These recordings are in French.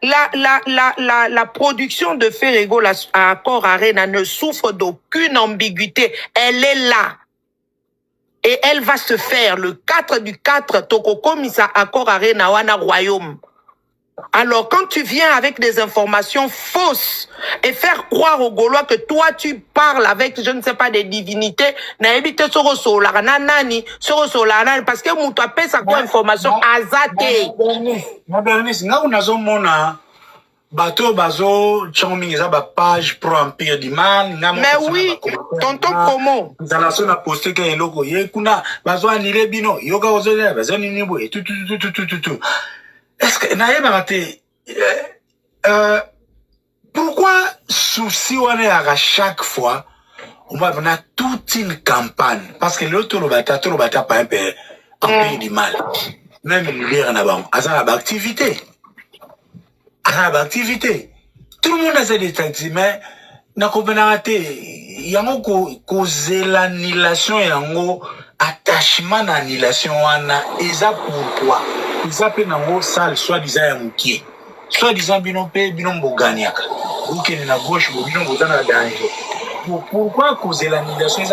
La production de Ferrego à Accor Arena ne souffre d'aucune ambiguïté. Elle est là. Et elle va se faire le 4 du 4, Tokokomisa Accor Arena Wana Royaume. Alors, quand tu viens avec des informations fausses et faire croire aux Gaulois que toi, tu parles avec, je ne sais pas, des divinités, parce que mon tapé, ça quoi information azate. Bateau bazo changmingiza ba page pro empire du mal mais oui tonton promo dans la posté que eloko ye kuna bazo anile bino yoga ozole bazo nini boye tout est-ce que naye baraté pourquoi souci on est à chaque fois on va faire toute une campagne parce que l'autre le bata pas un peu empire du mal même l'hiver na ba azana activité. Activité. Tout le monde a ses détectives, mais n'a pas il y a causé l'annulation et un attachement à l'annulation. Et ça pourquoi? Ils s'appellent un salle, soit-disant un qui soit-disant binombo gagnac. Ou qui est na gauche, binombo dans la danger. Pourquoi causer l'annulation?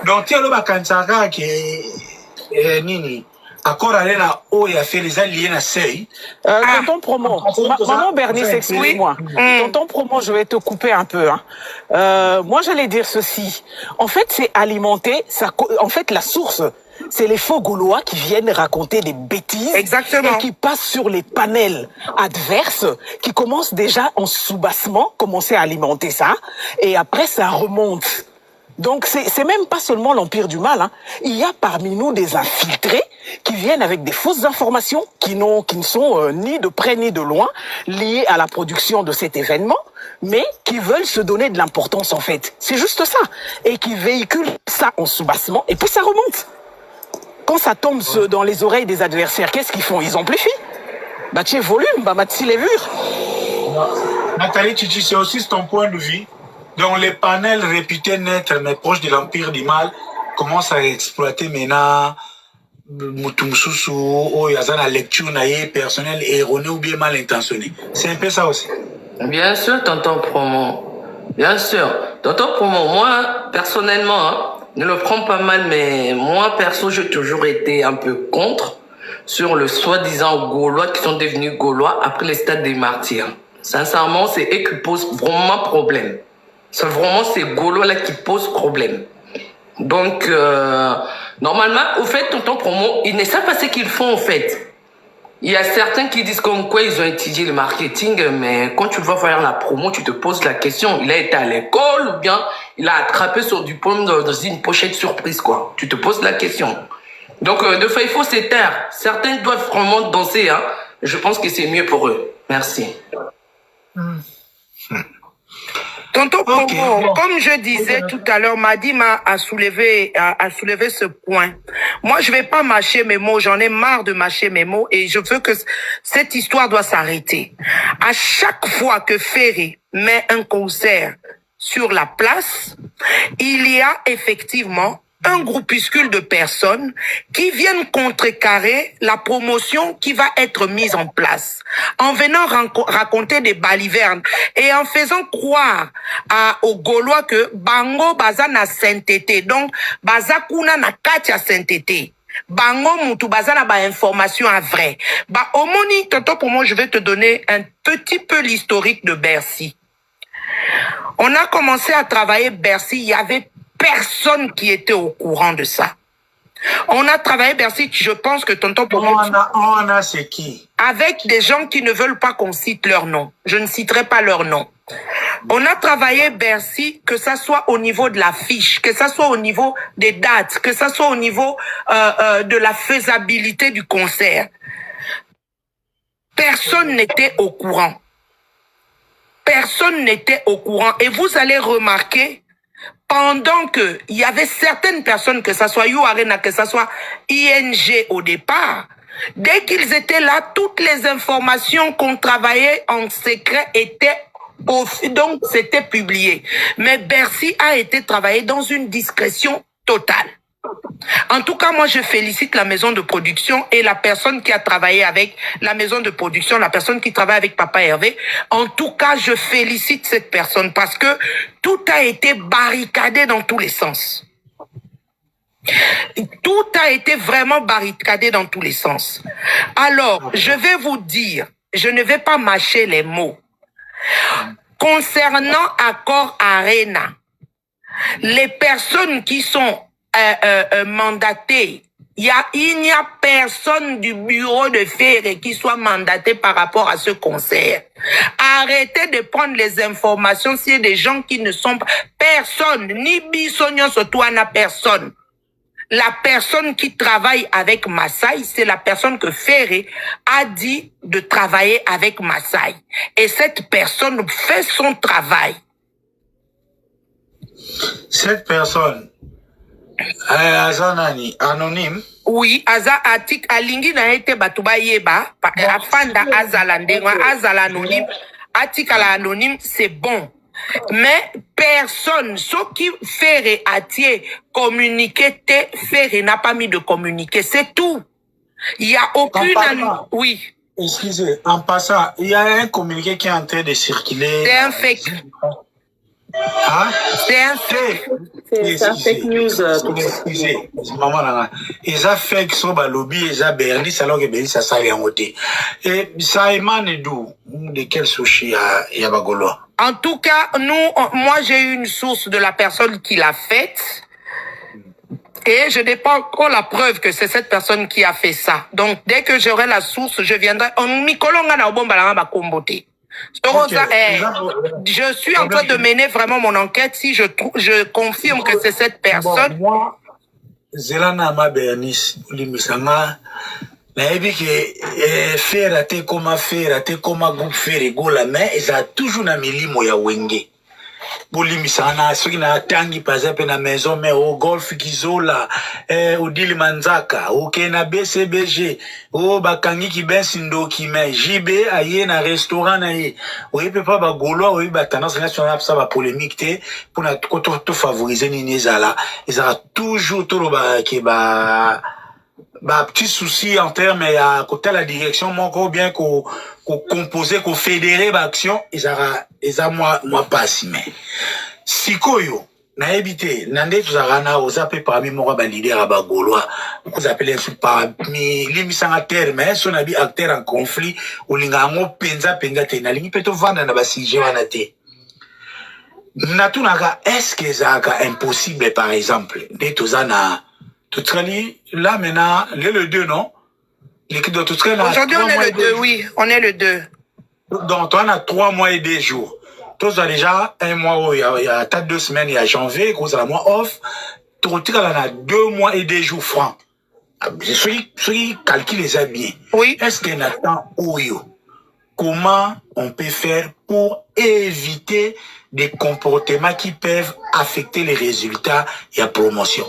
Donc, il y a le Kansaka qui est nini. Accor Arena il a fait les alliés à seuil. Tonton Promo, maman Bernice, excuse-moi. Tonton Promo, je vais te couper un peu. Hein. Moi, j'allais dire ceci. En fait, c'est alimenter. En fait, la source, c'est les faux Gaulois qui viennent raconter des bêtises. Exactement. Et qui passent sur les panels adverses, qui commencent déjà en sous-bassement, commencer à alimenter ça. Et après, ça remonte. Donc, c'est même pas seulement l'empire du mal. Hein. Il y a parmi nous des infiltrés qui viennent avec des fausses informations qui ne sont ni de près ni de loin liées à la production de cet événement, mais qui veulent se donner de l'importance en fait. C'est juste ça. Et qui véhiculent ça en sous-bassement et puis ça remonte. Quand ça tombe dans les oreilles des adversaires, qu'est-ce qu'ils font? Ils amplifient. Bah, tu es volume, bah, Matsi les vures. Nathalie Chichi, c'est aussi ton point de vue. Donc les panels réputés n'être mais proches de l'empire du mal commencent à exploiter maintenant Mutumsusu, la lecture personnelle erronée ou bien mal intentionnée. C'est un peu ça aussi. Bien sûr, tonton Promo. Bien sûr. Tonton Promo, moi, personnellement, hein, ne le prends pas mal, mais moi, perso, j'ai toujours été un peu contre sur le soi-disant Gaulois qui sont devenus Gaulois après les stades des martyrs. Sincèrement, c'est eux qui posent vraiment problème. C'est vraiment ces Gaulois-là qui posent problème. Donc, normalement, au fait, tonton Promo, ils ne savent pas ce qu'ils font, au fait. Il y a certains qui disent comme quoi ils ont étudié le marketing, mais quand tu vas faire la promo, tu te poses la question, il a été à l'école ou bien il a attrapé sur du pomme dans une pochette surprise, quoi. Tu te poses la question. Donc, de fait, il faut se taire. Certains doivent vraiment danser, hein. Je pense que c'est mieux pour eux. Merci. Tonton Promo, comme je disais tout à l'heure, Madima a soulevé ce point. Moi, je vais pas mâcher mes mots, j'en ai marre de mâcher mes mots et je veux que cette histoire doit s'arrêter. À chaque fois que Ferry met un concert sur la place, il y a effectivement un groupuscule de personnes qui viennent contrecarrer la promotion qui va être mise en place, en venant raconter des balivernes et en faisant croire aux Gaulois que Bango baza na sainteté, donc baza kuna na katia sainteté. Bango mutu baza na ba information à vrai. Bah, omoni, tonton, pour moi, je vais te donner un petit peu l'historique de Bercy. On a commencé à travailler Bercy, il y avait personne qui était au courant de ça. On a travaillé Bercy, je pense que tonton Promo... On a c'est qui? Avec des gens qui ne veulent pas qu'on cite leur nom. Je ne citerai pas leur nom. On a travaillé Bercy, que ça soit au niveau de l'affiche, que ça soit au niveau des dates, que ça soit au niveau de la faisabilité du concert. Personne n'était au courant. Personne n'était au courant. Et vous allez remarquer, pendant que il y avait certaines personnes, que ça soit You Arena, que ça soit ING au départ, dès qu'ils étaient là, toutes les informations qu'on travaillait en secret étaient donc c'était publié. Mais Bercy a été travaillé dans une discrétion totale. En tout cas, moi, je félicite la maison de production et la personne qui a travaillé avec la maison de production, la personne qui travaille avec Papa Hervé. En tout cas, je félicite cette personne parce que tout a été barricadé dans tous les sens. Tout a été vraiment barricadé dans tous les sens. Alors, je vais vous dire, je ne vais pas mâcher les mots. Concernant Accor Arena, les personnes qui sont mandatées, il n'y a personne du bureau de Ferré qui soit mandaté par rapport à ce concert. Arrêtez de prendre les informations s'il y a des gens qui ne sont pas... Personne, ni Bissognon, surtout à personne. La personne qui travaille avec Massai, c'est la personne que Ferré a dit de travailler avec Massai. Et cette personne fait son travail. Cette personne, Azanani, anonyme. Oui, Aza Atik Alingi na été Batuba Yeba, Afanda Azalandenga, Azala anonyme, Atik à l'anonyme, c'est bon. Mais personne, ce qui Ferré Atier communiqué, Ferré n'a pas mis de communiqué, c'est tout. Il n'y a aucune... Oui. Excusez, en passant, il y a un communiqué qui est en train de circuler. C'est un fake. Hein? C'est un fake. C'est un fake news. Excusez, maman là. Ils ont fake sur le lobby, ils ont Bernice alors que Bernice ça s'est en côté. Et ça émane d'où? De quel sushi il y a Bagolo? En tout cas, moi j'ai eu une source de la personne qui l'a faite. Et je n'ai pas encore la preuve que c'est cette personne qui a fait ça. Donc, dès que j'aurai la source, je viendrai. Je suis en train de mener vraiment mon enquête. Si je confirme que c'est cette personne. Bon, moi, Zelana ma Bernice, Limisanga, naebi que faire rater comme groupe faire rigola, mais ils ont toujours na milimo ya wenge. Bolimisana soki na tangi paza pe na maison mais au golf kizola au dili manzaka ok na BCBG o bakangi ki bensindo ki mais JB aye na restaurant na ye o yepe pa ba golo o ba tendance nationale ça ba polémique te pour na to favoriser ni ezala ezala toujours to ba ke ba petit souci en termes à côté la direction mon encore bien qu'on composer qu'on fédérer l'action ils a moi pas si mais sikoyo na ebité nande tuzarana ozape parmi moi ba leader ba gaulois vous appelez parmi limisanga terme mais son abi acteur en conflit ou linga ngo penza te na lingi peto vanda na ba sujet wana te natunaka est-ce que ça impossible par exemple de tozana là maintenant, le 2, non? L'équipe de tout là. Aujourd'hui, on est le 2, oui, on est le 2. Donc, on a 3 mois et 2 jours. Tous a déjà un mois, il y a 2 semaines, il y a janvier, cause à la mois off. Tout là, on a 2 mois et 2 jours francs. Celui calcule les bien. Oui. Est-ce qu'il y a un temps où comment on peut faire pour éviter des comportements qui peuvent affecter les résultats et la promotion.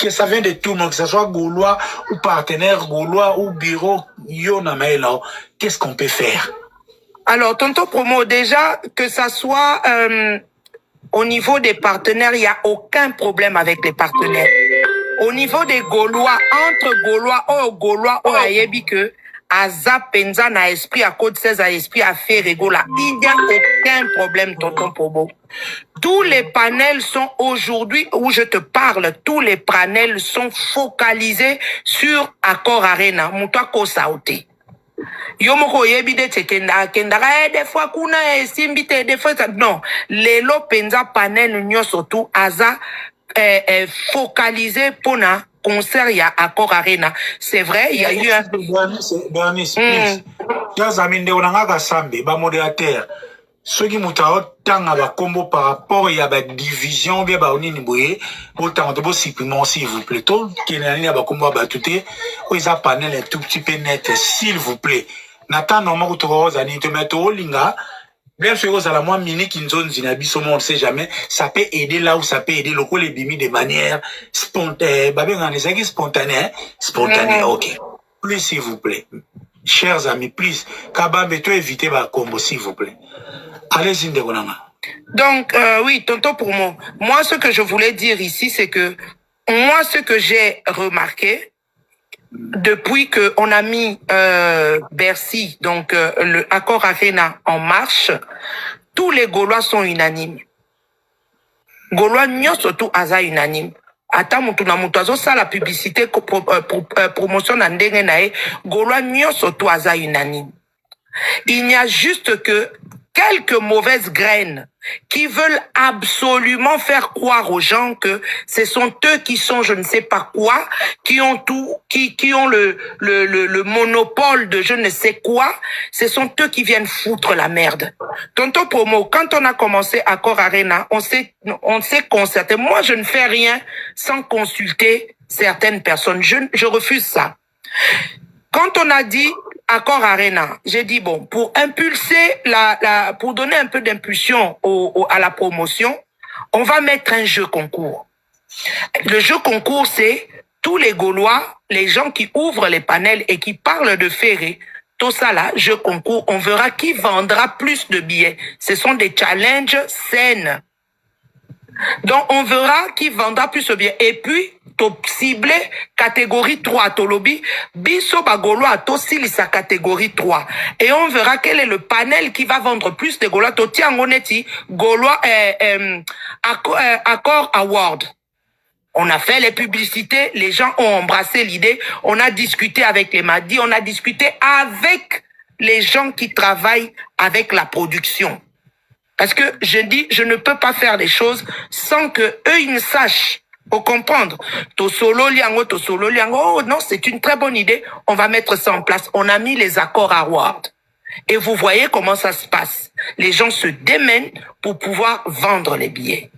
Que ça vient de tout le monde, que ce soit gaulois ou partenaire gaulois ou bureau, qu'est-ce qu'on peut faire? Alors, tonton Promo, déjà, que ça soit au niveau des partenaires, il n'y a aucun problème avec les partenaires. Au niveau des Gaulois, entre Gaulois, ayebi que Aza Penza na esprit à Côte 16 à esprit à Ferregola. Il n'y a aucun problème, tonton Promo. Tous les panels sont aujourd'hui, où je te parle, tous les panels sont focalisés sur Accor Arena. Moutoua Kosaote. Yomoko yebide tekenda kendara des fois kuna simbite des fois non. Lelo Penza panel nyo surtout Aza focalisé pour na concert il y a Accor Arena. C'est vrai, il y a eu un... Bernice, please. Chers amis, on a un sambe, ba modérateur. Ceux qui m'ont tant à combo par rapport à la division, bien, bah, on y n'est autant de beaux suppléments, s'il vous plaît. Tout, qui est à la combo à batouté, ou ils a panel un tout petit peu net, s'il vous plaît. Nathan, normalement, tu vas te mettre au linga. Bien sûr, à la moins mini qui zone zinabi, on ne sait jamais. Ça peut aider là où ça peut aider le les bimi de manière spontanée. Spontanée, ok. Plus, s'il vous plaît. Chers amis, please. Kabambe, tu éviter ma combo, s'il vous plaît. Allez-y, Ndegonama. Donc, oui, tonton pour moi. Moi, ce que je voulais dire ici, c'est que moi, ce que j'ai remarqué, depuis qu'on a mis Bercy, donc le accord Arena en marche, tous les Gaulois sont unanimes. Gaulois nyo surtout aza unanime. Ata mutu na mutu azo sa la publicité promotion na ndenge na ye, Gaulois nyo surtout aza unanime. Il n'y a juste que quelques mauvaises graines qui veulent absolument faire croire aux gens que ce sont eux qui sont je ne sais pas quoi, qui ont tout, qui ont le monopole de je ne sais quoi. Ce sont eux qui viennent foutre la merde. Tonton Promo, quand on a commencé Accord Arena, on s'est concerté. Moi, je ne fais rien sans consulter certaines personnes. Je refuse ça. Quand on a dit Accord Arena, j'ai dit bon, pour impulser pour donner un peu d'impulsion à la promotion, on va mettre un jeu concours. Le jeu concours, c'est tous les Gaulois, les gens qui ouvrent les panels et qui parlent de Ferré, tout ça là, jeu concours, on verra qui vendra plus de billets. Ce sont des challenges saines. Donc, on verra qui vendra plus de billets. Et puis, ciblé catégorie 3, Tolobi, Biso Bagolo a aussi sa catégorie 3. Et on verra quel est le panel qui va vendre plus de Gaulois. Toti Angoneti, Gaulois, Accord Award. On a fait les publicités, les gens ont embrassé l'idée, on a discuté avec les Madi, on a discuté avec les gens qui travaillent avec la production. Parce que je dis, je ne peux pas faire des choses sans que eux, ils ne sachent. Faut comprendre. Tosolo liango, oh non, c'est une très bonne idée. On va mettre ça en place. On a mis les accords Award. Et vous voyez comment ça se passe. Les gens se démènent pour pouvoir vendre les billets.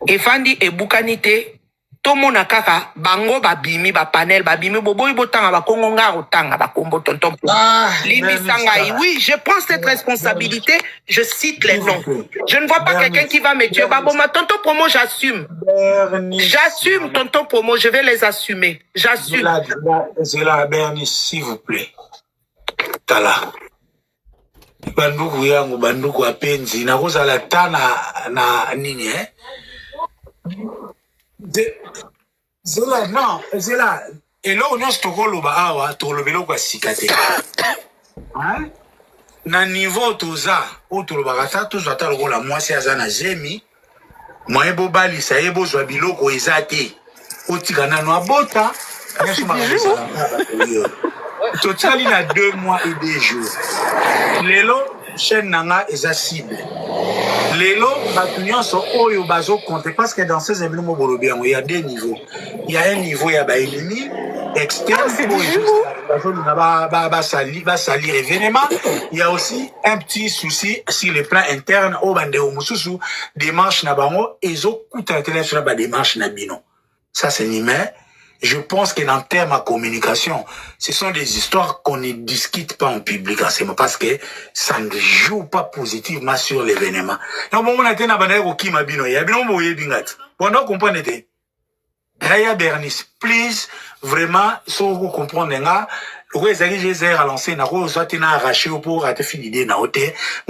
Et Fandi et Boukanité, Tomo Nakaka, Bango Babimi, Panel, Babimi, Bobo Ibotanga, Bakongonga, Otanga, Bakombo, Tonton. Limi Sangai. Oui, je prends cette responsabilité, je cite les noms. Je ne vois pas quelqu'un qui va me dire, Baboma, Tonton Promo, j'assume. J'assume, Tonton Promo, je vais les assumer. J'assume. Zela, Bernice, s'il vous plaît. Tala. Banduku yangu, banduku apenzi, na koza la tana na nini, Zela, non, Zela, et là, on a ce tokoloba awa, tolobelo kwa sikate. Hein? Na niveau toza, o toloba kata, tozo ata lokola mwasi azana zemi, mwa ebo bali sa ebo zwa biloko ezate. O tika nano abota, nyesu makabisa. Total, il a 2 mois et 2 jours. Lelo, chaîne nanga eza cible. Lelo, batunion so oyo bazo compter parce que dans ces événements bolobiango, il y a 2 niveaux. Il y a un niveau, il y a ba ennemi externe ba salir événement. Il y a aussi un petit souci sur le plan interne au bande o mususu démarche na bango ezo kuta international ba démarche na bino. Ça c'est nimé. Je pense qu'en termes de communication, ce sont des histoires qu'on ne discute pas en public en ce moment parce que ça ne joue pas positivement sur l'événement. Donc, on a été dans le qui m'a dit, il y a bien un moyen bingat. Bon, donc, comprenez. Raya Bernice, please, vraiment, si vous comprenez, moi,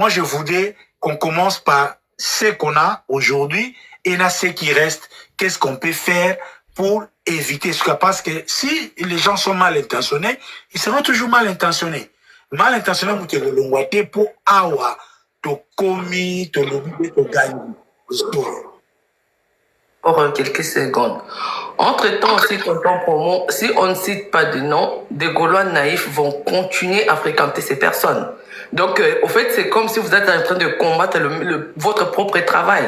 je voudrais qu'on commence par ce qu'on a aujourd'hui et là, ce qui reste, qu'est-ce qu'on peut faire pour éviter ce cas, parce que si les gens sont mal intentionnés, ils seront toujours mal intentionnés. Mal intentionnés, vous te l'ongouate pour awa, to komi, to lobi, to gagner. Pour quelques secondes. Entre-temps, aussi, tonton Promo, si on ne cite pas de nom, des Gaulois naïfs vont continuer à fréquenter ces personnes. Donc, au fait, c'est comme si vous êtes en train de combattre votre propre travail.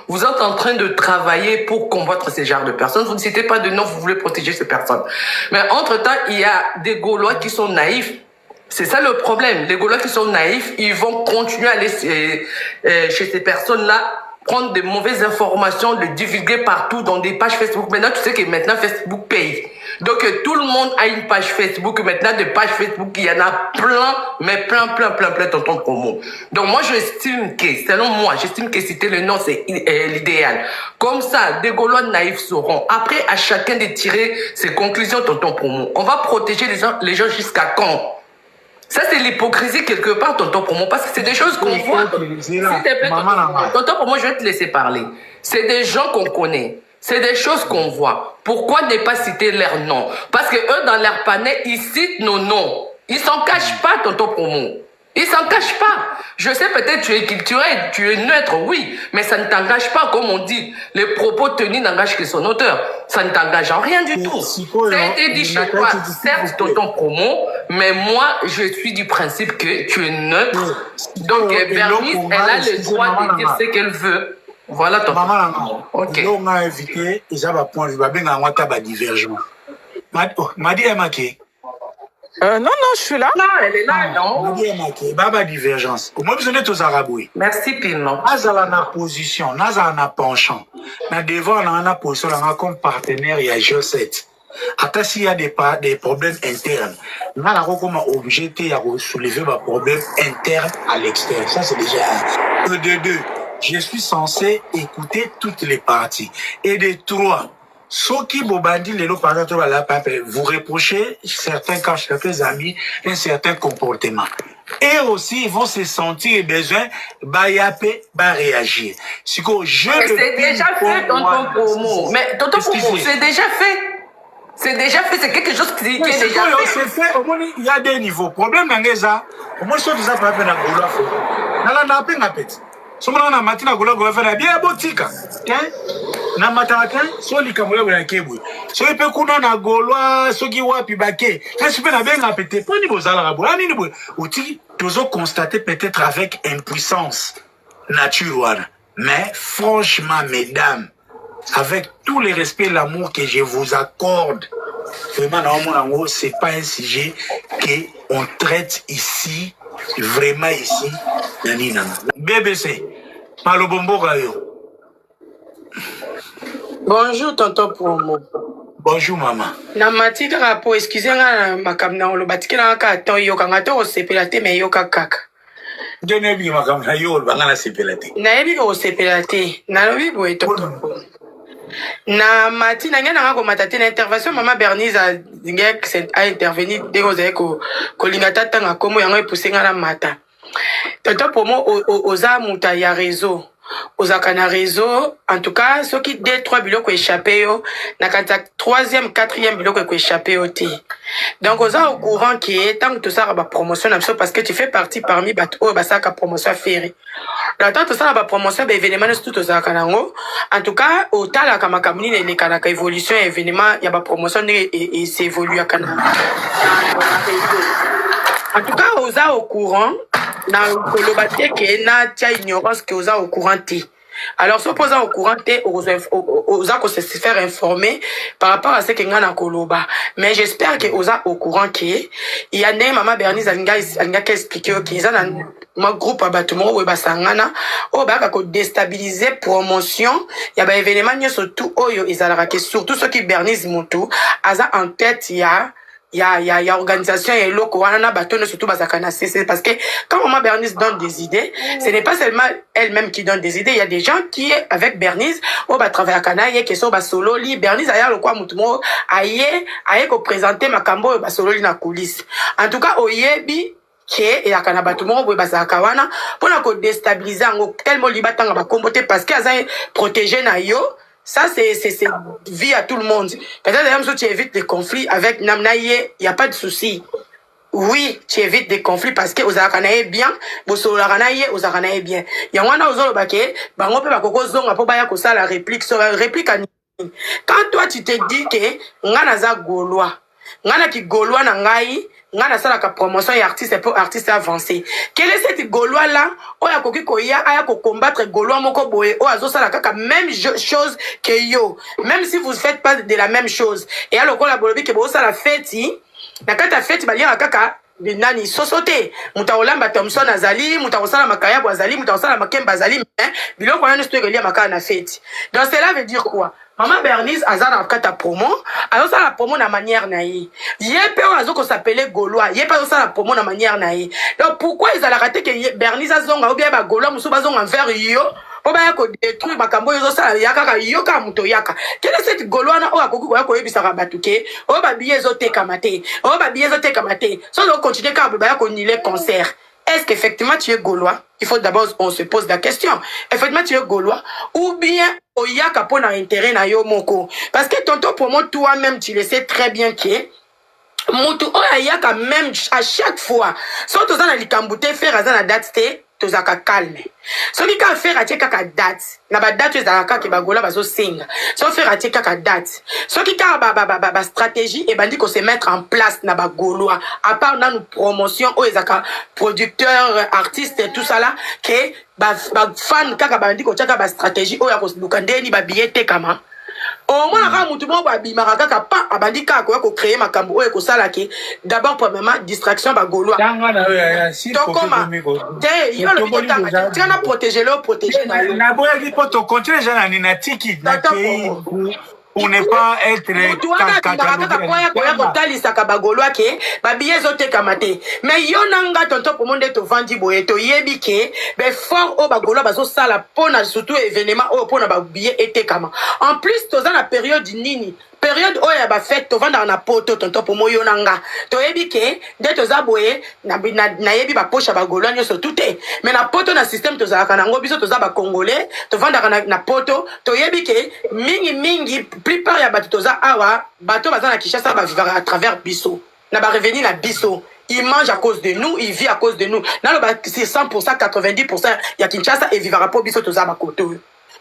Vous êtes en train de travailler pour combattre ces genres de personnes. Vous ne citez pas de nom, vous voulez protéger ces personnes. Mais entre-temps, il y a des Gaulois qui sont naïfs. C'est ça le problème. Les Gaulois qui sont naïfs, ils vont continuer à aller chez ces personnes-là, prendre des mauvaises informations, les divulguer partout dans des pages Facebook. Maintenant, tu sais que maintenant, Facebook paye. Donc, tout le monde a une page Facebook. Maintenant, des pages Facebook, il y en a plein, mais plein, tonton Promo. Donc, moi, j'estime que, selon moi, j'estime que citer le nom, c'est l'idéal. Comme ça, des Gaulois naïfs sauront. Après, à chacun de tirer ses conclusions, tonton Promo. On va protéger les gens jusqu'à quand? Ça, c'est l'hypocrisie quelque part, tonton Promo, parce que c'est des choses qu'on voit. S'il te plaît, tonton Promo, je vais te laisser parler. C'est des gens qu'on connaît. C'est des choses qu'on voit. Pourquoi ne pas citer leurs noms? Parce que eux, dans leur panel, ils citent nos noms. Ils s'en cachent pas, tonton Promo. Ils s'en cachent pas. Je sais peut-être tu es culturel, tu es neutre, oui, mais ça ne t'engage pas, comme on dit. Les propos tenus n'engagent que son auteur. Ça ne t'engage en rien du tout. Ça a été dit chez toi, certes, tonton Promo, mais moi, je suis du principe que tu es neutre. Donc, Bernice, elle a le droit de dire ce qu'elle veut. Voilà, tonton. Maman, ok. On a invité, et ça va prendre, il va bien avoir ta divergence. Madi Emake. Non, je suis là. Non, elle est là, non? Madi Emake, Baba divergence. Comment vous êtes aux Arabouis? Merci, Pino. Nazala na position, nazala na penchant. Na devant, on a position, on a comme partenaire, il y a G7. Après, s'il y a des problèmes internes, on a comme obligé de soulever des problèmes internes à l'extérieur. Ça, c'est déjà un. De deux, je suis censé écouter toutes les parties. Et de trois, ceux qui bobandi les lots par exemple vous reprochez certains cas, certains amis, un certain comportement. Et aussi, ils vont se sentir besoin, réagir. C'est déjà fait, tonton Promo. Mais tonton Promo, c'est déjà fait. C'est déjà fait, c'est quelque chose qui est déjà fait. C'est fait, au moins, il y a des niveaux. Problème dans les gens, au moins, ça, ça peut être un gros affaire. Dans la peine, somona na matina gola gola fana bien botika na mataka so likamula bwana kebwe so pe kuna na golwa soki wapi bake kasi pe na benga pete poni bozala rabona nini bwe uti tozo constater peut-être avec impuissance naturelle, mais franchement mesdames, avec tout le respect et l'amour que je vous accorde, vraiment c'est pas un sujet que on traite ici. Vraiment ici, BBC, Malobombo Gayo. Bonjour, tonton Promo. Bonjour, maman. Na matika rapo, excusez-moi, ma kamna on le batiki na ka to yo kanga to sepelate me yo kaka. Dene bi makamna yo bangana sepelate. Na ebi ko sepelate, na lobi boy tonton. Na mati na ngana ngako matate na intervention maman Bernice a intervenu dès que vous avez ko lingata tanga komo yango epoussé ngana mata. Tonton Promo oza muta ya réseau. Ozaka na réseau, en tout cas, ceux qui 2-3 biloko échappé yo, na kanta 3e, 4e biloko échappé yo ti. Donc oza au courant qui est tant que tout ça ba promotion parce que tu fais partie parmi bato ba saka promotion faire. Là tant tout ça ba promotion ba événement tout ozaka nango. En tout cas, au tala kama kamuni ne kana ka évolution événement ya ba promotion et s'évolue kana. En tout cas, oza au courant na kolobate ke na tia ignorance que oza au courant ti. Alors, si on au courant, oza ko se faire informer par rapport à ce que ngana koloba. Mais j'espère que oza au courant qu'il y a né maman Bernice alinga expliquer que ça dans mon groupe abattement ou basangana o ba ko déstabiliser promotion il y a ba événement surtout oyo ezalaka que surtout ceux qui Bernice Mutu aza en tête il y a organisation et loko wana bateau surtout bazakana c'est parce que quand maman Bernice donne des idées, ce n'est pas seulement elle-même qui donne des idées, il y a des gens qui avec Bernice au ba travailler kana ye que so ba solo li Bernice aya lokwa mutumo aye ko présenter makambo ba solo li na coulisse. En tout cas oyebi que ya kana batumo bo bazaka wana pona ko déstabiliser ngo tellement libatanga ba comboter parce que aza protéger na yo. Ça, c'est vie à tout le monde. Peut-être même si tu évites des conflits avec Namnaye, il n'y a pas de souci. Oui, tu évites des conflits parce que aux Arakanaye bien, aux Arakanaye, aux Arakanaye bien. Il y a un autre baké, on peut pas zonga pour baya ça la réplique sur la réplique à quand toi tu te dis que ngana za gaulois, ngana ki gaulois na ngai, ngana sala ka promotion et artiste pour artiste avancé. Quel est cette gaulois là? Oya koki koya aya ko combattre gaulois moko boye o azo sala kaka même chose que yo. Même si vous faites pas de la même chose. Et alors ko la bolobi ke bo sala fête, na kata fête balia kaka nani sosote mutaolamba Thompson azali mutaosala makaya azali mutaosala makemba azali mais biloko wana sto elia makaya na fête. Donc cela veut dire quoi? Maman Bernice azana kata promo, alors la promo na manière naïe. Yé pe azo ko s'appeler Gaulois, yé pas ça la promo na manière naïe. Donc pourquoi ils allaient rater que Bernice azonga ou bien ba Gaulois muso bazonga envers yo? Po ba ko détruire makambo yo sala yaka yoka muto yaka. Quelle est cette Gaulois na o akoki ko yebisa rabatuke? O ba biye zo te kamate. O ba biye zo te kamate. So do continuer ka ba ko niler concert. est-ce qu'effectivement tu es Gaulois? Il faut d'abord, on se pose la question. Effectivement, tu es Gaulois ou bien oyaka pour intérêt na yo moko. Parce que tonton pour moi, toi-même, tu le sais très bien que Moutou oyaka même à chaque fois. Soit tu as na likambute faire na date te, tu as calme. So ki ka faire atie kaka date. Na ba date za kaka ba gola bazo singa. So faire atie kaka date. So ki ka ba stratégie et bandi ko se mettre en place na ba goloa. À part dans nos promotions o ezaka producteurs, artistes tout ça là que ba fan kaka bandi ko chaka ba stratégie o ya ko lukandeni ba billet kama. Au moins la mutu mo ba bimaka kaka pa abandi kaka ko créer makambo o ko sala ki d'abord premièrement distraction ba goloa. Donc comment yo le bitanga tu na protéger na na boya ki poto continuer jana ni na tiki na pays pour ne pas être mais yo nanga tonto pour monde to vandi boye to yebi ke be fort o bagolo bazo sala pona surtout événement o pona ba billet été kama en plus toza na période nini période o ya ba fête to vanda na poto tonto pour moyo nanga to yebi ke de toza boye na yebi ba poche bagolo nyoso touté mais na poto na système toza kana ngo biso toza ba congolais to vanda na poto to yebi ke mingi plupart ya bato toza awa bato baza na Kinshasa ba vivre à travers biso na ba revenir na biso il mange à cause de nous il vit à cause de nous na lo ba c'est 100% 90% ya Kinshasa et vivra pour biso toza ba koto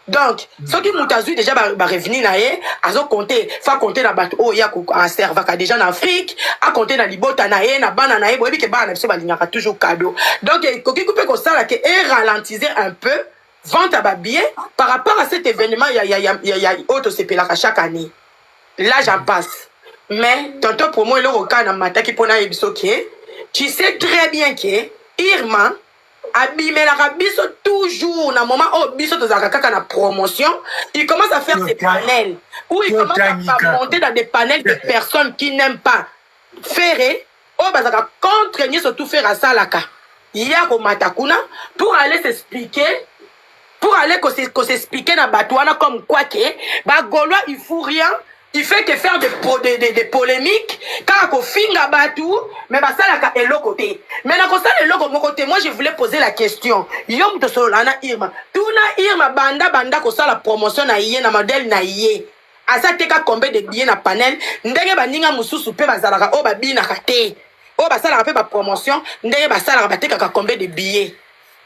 donc ce qui mutazu déjà ba revenir na ye azo compter fa compter na bato o ya ko servaka déjà en Afrique a compter na libota na ye na bana na ye boyebi ke bana biso balingaka toujours cadeau donc koki couper ko sala ke et ralentir un peu vente à babillet par rapport à cet événement, il y a autre CPLA chaque année. Là, j'en passe. Mais, tonton, pour moi, le recas n'a pas qui pour tu sais très bien que Irma, abîmer la biso toujours, dans le moment où biso de Zakaka na promotion, il commence à faire ses panels. Où il commence à monter dans des panels de personnes qui n'aiment pas faire, oh, bazaka contre, ni surtout faire à Salaka. Il y a au Matakuna pour aller s'expliquer. Pour aller s'expliquer dans Batouana comme quoi que bah Gaulois il fout rien, il fait que faire des polémiques car qu'on finga Batou mais bah ça là est l'autre côté. Mais dans ça est l'autre côté, moi je voulais poser la question. Yom to solana Irma. Tout na Irma banda ko ça la promotion na yé na modèle na yé. Asa teka combien de billets na panel, ndenge baninga mususu pe bazalaka o ba bina kate. O ba ça la pe ba promotion, ndenge ba ça la ba teka combien de billets.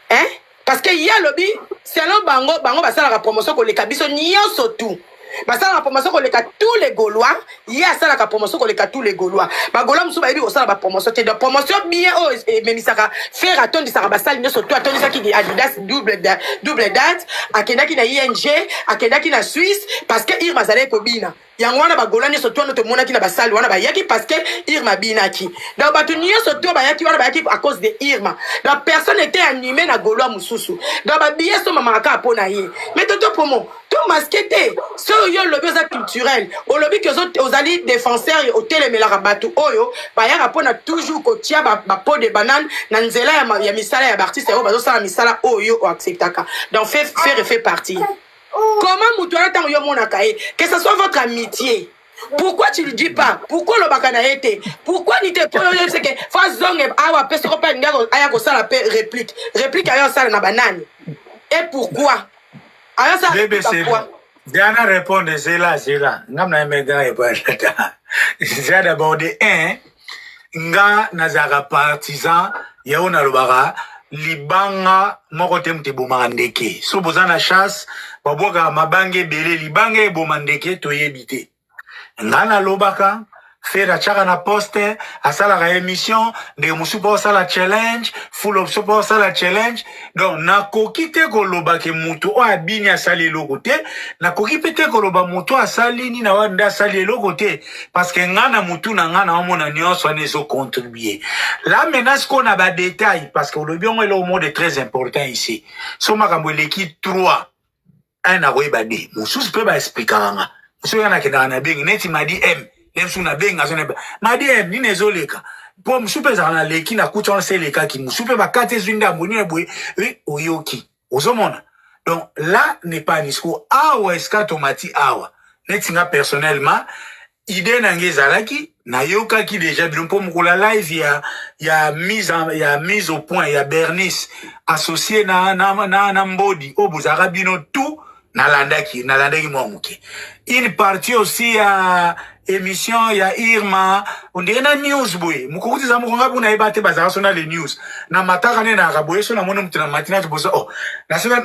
Hein? Parce que il y a lobby, selon bango va faire la promotion pour les cabisso nyonso tout. Va faire la promotion pour les tous les Gaulois, il y a ça la promotion pour les tous les Gaulois. Ba Gaulois musu ba ebi ko ça la promotion te de promotion bien oh même ça faire attendre ça ba sal nyonso tout attendre ça qui dit Adidas double date, akenda ki na ING, akenda ki na Suisse parce que Irma zale ko bina. Yango wana ba Gaulois nyonso tout notre mona ki na ba sal wana ba yaki parce que Irma bina ki. Donc ba tout nyonso tout ba yaki wana ba yaki à cause de Irma. Donc personne n'était animé na Gaulois mususu. Donc ba billet so mama ka pona ye. Mais toto promo tout masqueté. So yo lobby culturel. Au lobby que aux alliés défenseurs au téléméla batu oyo, ba ya rapona toujours ko tia ba pot de banane na nzela ya misala ya artiste yo bazo sala misala oyo o acceptaka. Donc fait partie. Comment Moutouala tant yo mona kae que ce soit votre amitié. Pourquoi tu le dis pas? Pourquoi le bakana été? Pourquoi ni te pour c'est que fa zonge awa peso pa ngako aya ko sala réplique aya sala na banane. Et pourquoi? Aya ça pourquoi? Diana répondre Zela. Ngamna mega e pas ça. J'ai d'abord de nga nazara partisan ya ona lobara libanga moko te mte bomandeke. So bozana chasse baboka mabange belé libanga bomandeke to yebite. Ngana lobaka faire chaka na poste asala la émission de musupo sala challenge full of support sala challenge donc na kokite ko lobake mutu o abini asali lokote na kokipete ko loba mutu asali ni na wanda asali lokote parce que ngana mutu na ngana omona nyonso nezo contribuer la menace qu'on a ba détail parce que le bien est le mot de très important ici so makambo leki 3 un a weba de mususu pe ba expliquer so yana ke na bing neti madi m suna benga zone madi ni nezoleka po msupe za na leki na kuta se leka ki msupe bakate zunda moni boye oyoki ozomona donc là n'est pas nisco awa eska tomati awa netinga personnellement idée na ngezalaki na yoka qui déjà bien pour la live il y a mise au point, il y a Bernice associé na Mbodi au Buzarabino tout na landaki mwamuke. Une partie aussi à émission il y a Irma on dirait na news boy mukuti za mukonga buna ibate bazara sona les news na mataka ne na raboye sona mona mutuna matina tu boso oh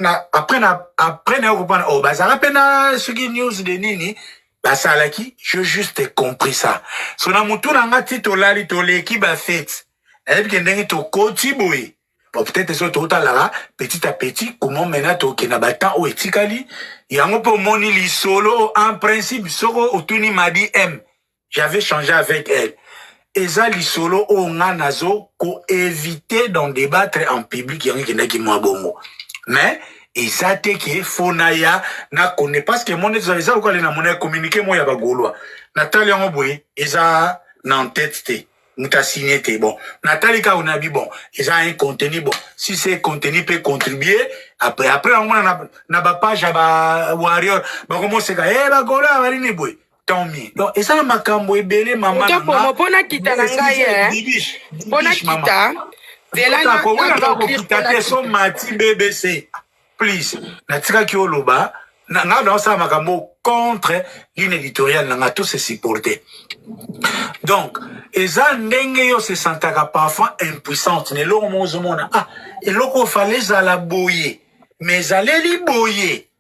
na après na okupana oh bazara pena suki news de nini basalaki je juste compris ça sona mutuna ngati to lali to leki ba fête et puis ndenge to koti boy bon, peut-être que là, petit à petit, comment maintenant tu as battant au etikali, il y a un peu moni li solo, en principe, soro otuni m'a dit M. J'avais changé avec elle. Et ça, li solo, on a nazo, ko éviter d'en débattre en public, il y a qui m'a bon. Mais, et ça, t'es que Fonaya, na connaît pas ce que mon est, ça, quoi, les n'a communiqué, moi, y'a pas gaulois. Nathalie Amboué, et ça, n'en tête, Mouta signé, bon. Nathalie Kaunabi, bon. Ils ont un contenu, bon. Si c'est contenu peut contribuer, après, on a pas page à Warrior. Bon, comment c'est que, bah, gola, varini, boy. Tant mieux. Donc, et ça, ma cambo, belé, maman. Donc, pour moi, pona kita nanga, pona kita. Zela, kita, son mati, BBC. Please. Natika ki oloba. Nga dans ça, ma cambo, contre l'inéditorial, n'a tous se supporter. Donc, eza ndenge yo se sentaka parfois impuissante ne lo mozo mona ah et loko fallait za la boyer mais allez li boyer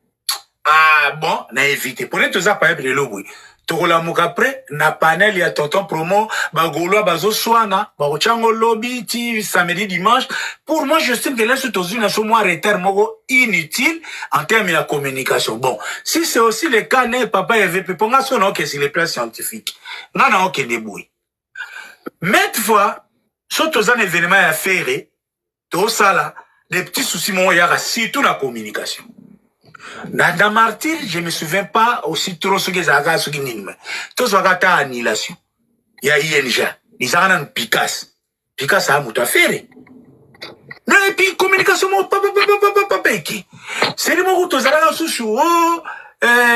ah bon na éviter pour être ça par exemple le boy to la muka après na panel ya tonton promo bagolo bazo swana ba chango lobby ti samedi dimanche pour moi j'estime que là c'est une asso moi retard moko inutile en termes de communication bon si c'est aussi le cas né papa EVP pour nga sono que sur les plans scientifiques na ok des boy. Maintes fois, surtout un événement à faire, tout ça là, des petits soucis m'ont yara, surtout la communication. Dans Martyr, je me souviens pas aussi trop ce que ça a ce qui n'ime. Tout ça a annihilation. Il y a INJ, ils ont un Picasso. Picasso a mouta faire. Mais et puis communication mon papa. C'est le moment où tous allons sous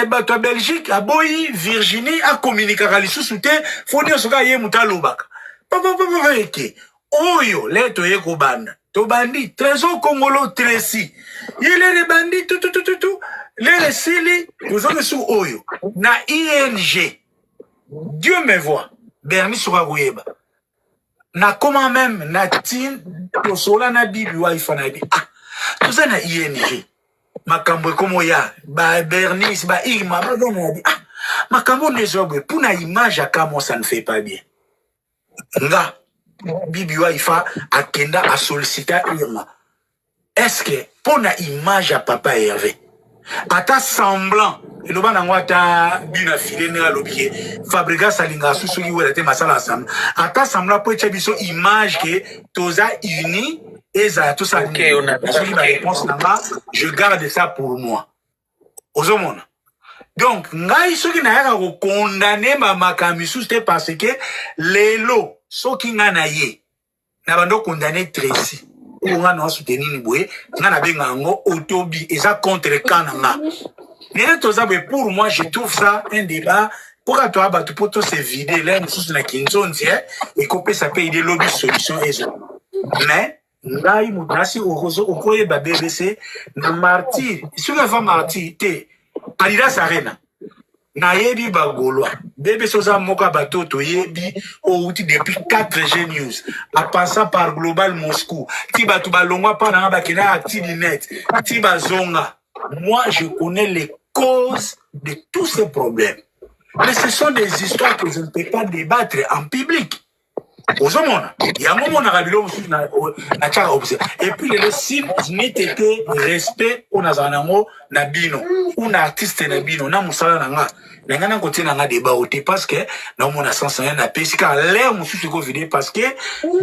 bah toi Belgique, à Boyi, Virginie, à communiquer à l'issue faut dire ce qu'il y a mouta lobaka. Papa, oyo, les toye kobanda. To bandi, trésor congolo tresi. Il est les bandits, tout. Les sili, nous sommes sous oyo. Na ING. Dieu me voit. Bernie sera gouyeba. Na comment même, na tin, to sola na bibi wa ifanabi. Ah, tout ça na ING. Makambo komo ya, ba Bernice, ba Irma, ba dono ya. Ah, makambo nezobwe, pour na image à comment ça ne fait pas bien. Nga, bibi wa ifa akenda a solliciter Irma. Est-ce que pour na image à papa Hervé, ata semblant, et le banango ata bina filé ne alobié, fabrica salinga sous qui ou te masala ensemble. Ata semblant pour biso image que toza uni et ça tout ça. Ok, on a ma réponse nanga, je garde ça pour moi. Ozomona. Donc, ngai soki na yaka ko condamner ma makamisu c'était parce que lelo soki nga na ye na bando condamner Tracy ou nga no soutenir ni boye nga na benga ngo autobi et ça contre kananga. Mais tout ça pour moi je trouve ça un débat pour à toi batu poto se vider là sous na kinzonzi et couper ça peut aider lobby solution et ça. Mais ngai mudasi okozo okoye ba BBC na martyr sur la femme martyr té Adidas Arena. Na yebi bagolwa. Bébé soza moka batoto yebi outi depuis 4G News. En passant par Global Moscou. Tiba tuba longwa pa na bakina Activinet. Tiba zonga. Moi, je connais les causes de tous ces problèmes. Mais ce sont des histoires que je ne peux pas débattre en public. Ozomona. Il y a un moment na rabilo na chaka obse. Et puis le signe n'était que respect au nazanango na bino ou na artiste na bino na musala nanga. Nanga na côté nanga débat oté parce que na mona sens rien na pesika l'air mususu ko vidé parce que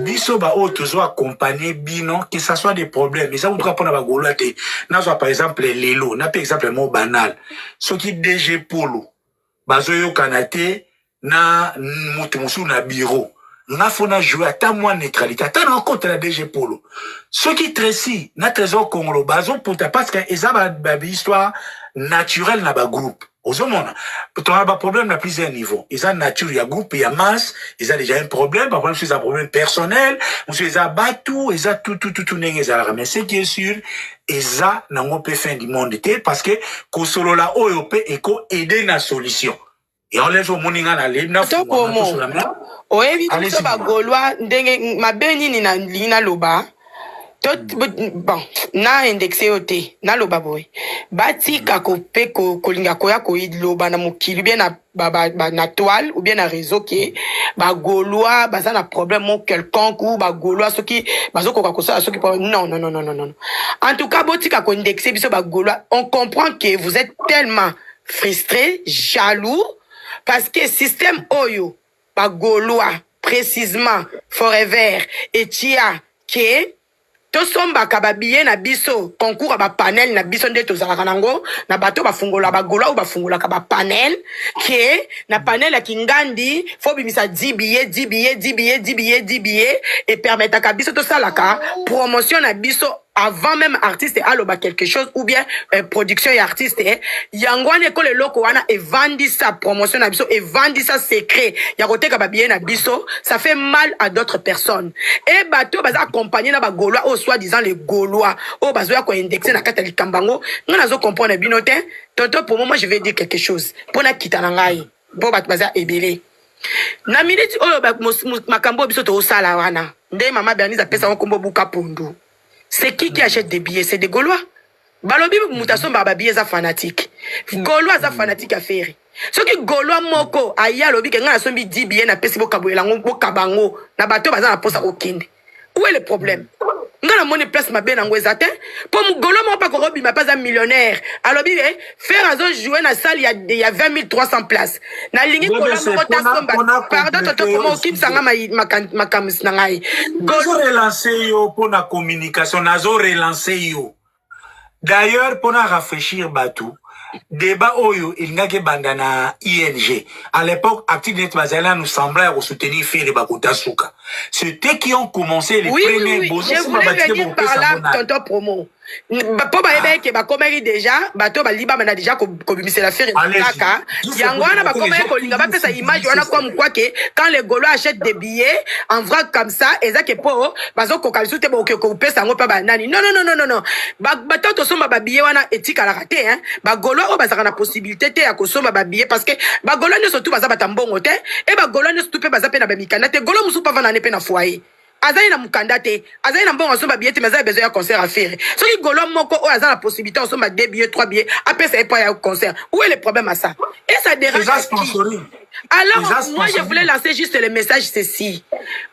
biso ba auto zo accompagner bino que ça soit des problèmes. Mais ça voudra pas na ba goloté. Na zo par exemple lelo, na par exemple mot banal. Ce qui DG Polo. Bazo yo kanate na mutu musu na bureau. N'a fona jouer à ta moins neutralité. T'as rencontre la DG Polo. Ce qui Tracy, na trésor Congolo, bazo pour ta parce que ils ont une histoire naturelle dans le groupe. ozomona tu as un problème à plusieurs niveaux. Ils ont nature, il y a groupe, il y a masse, ils ont déjà un problème, par exemple, ils ont un problème personnel, ils ont batou, ils ont tout, mais ce qui est sûr, ils ont n'ont pas fin du monde parce que solo la OEP et aider na solution. Et on laisse au moninga na libna to pomo oyebi biso bagolwa ndenge mabe nini na lina loba to bon na indexé ote na loba boy batika kope kolinga koya koiloba na mokili bien na toile ou bien na réseau ke bagolwa baza na problème ou quelconque ou bagolwa soki bazokoka kosala soki non en tout cas botika ko indexé biso bagolwa on comprend que vous êtes tellement frustré, jaloux parce que système oyo bagolwa précisément forever et tia ke to somba kababiye na biso concours ba panel na biso nde tozalaka nango na bato bafungola bagolwa ou bafungola ka ba panel ke na panel ya kingandi fo bimisa 10 billets et permettre ka biso to salaka promotion na biso avant même artiste aloba quelque chose ou bien production et artiste yangwane ko le loko wana et vandi sa promotion na biso et vandi sa secret ya koteka ba bien na biso ça fait mal à d'autres personnes et bato baza accompagner na ba gaulois au soi-disant les gaulois au bazoya ko indexer na kata likambango ngana zo comprendre binote tonto pour moi je vais dire quelque chose pona kitana ngai bo bato baza ebele na minute oyo makambo biso to sala wana nde mama Bernice a pesa ko buka pundu. C'est qui achète des billets? C'est des Gaulois. Balobi mutation ba billets za fanatique. Gaulois za fanatique à faire. Ce qui Gaulois moko aya lobi ke ngana sombi 10 billets na pesi bo kaboyelango bo kabango na bato baza na posa okinde. Où est le problème? Ngana moni place ma ben ngo ezate pour mu Gaulois mo pas ko robi ma pas un millionnaire. Alobi faire azo jouer na salle il y a 20 300 places. Na lingi Gaulois mo ta somba. Pardon toto comment kim sanga ma kamis na ngai. Gaulois relancer yo pour la communication, nazo relancer yo. D'ailleurs pour rafraîchir batou débat oyo il n'a que bandana ING. À l'époque, Active Bazala nous semblait soutenir faire les Bakota Souka. C'était qui ont commencé les premiers beaux. Je voulais venir par là, tonton promo. Po ba ebe ke ba komeri déjà bato ba liba mana déjà ko bimise la faire kaka yangwana ba komeri ko linga ba pesa image wana kwa mkwa ke quand les Gaulois achètent des billets en vrac comme ça ezake po bazo ko kalisute ba ko pesa ngo pa ba nani non ba toto somba ba billet wana etika la raté hein ba Gaulois o bazaka na possibilité te ya ko somba ba billet parce que ba Gaulois ne surtout baza batambongo te et ba Gaulois ne surtout pe baza pe na ba mikanda te Gaulois musu pa vana ne pe na foyer Azaï na mukanda te, azaï na bon on somba billet mais azaï besoin de concert à faire. Ce qui Gaulois moko o azaï la possibilité on somba 2 billets 3 billets après ça est pas un concert. Où est le problème à ça? Et ça dérange. Alors moi je voulais lancer juste le message ceci.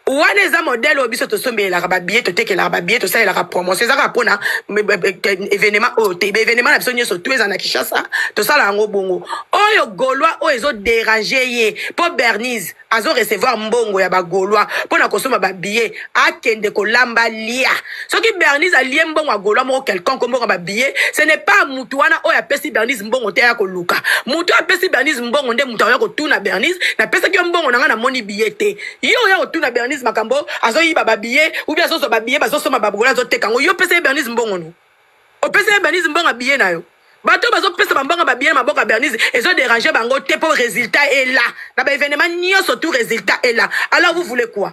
Ouaneza modèle au biso to sombe la rababier to teke la rababier to ça la promotion ça rapona événement au TB événement na biso nyoso tous en Kinshasa to ça la ngo bongo. Oyo Gaulois o ezo déranger ye pour Bernice azo recevoir mbongo ya ba Gaulois pour na kosoma ba billet akende ko lamba lia. Ce qui Bernice a lié mbongo a Gaulois mo quelqu'un comme ba billet ce n'est pas mutu wana o ya pesi Bernice mbongo te ya ko luka. Mutu a pesi Bernice mbongo nde mutu ya ko tuna Bernice na pesa ki mbongo nanga na moni billet te. Yo ya ko tuna Bernice makambo azo yiba ba billet ou bien azo so ba billet bazo soma ba Gaulois zo tekango yo pesa Bernice mbongo no. O pesa Bernice mbongo billet na yo. Bato bazo pesa bambanga ba bien maboka Bernice ezo déranger bango te pour résultat est là na ba événement nyoso tout résultat est là alors vous voulez quoi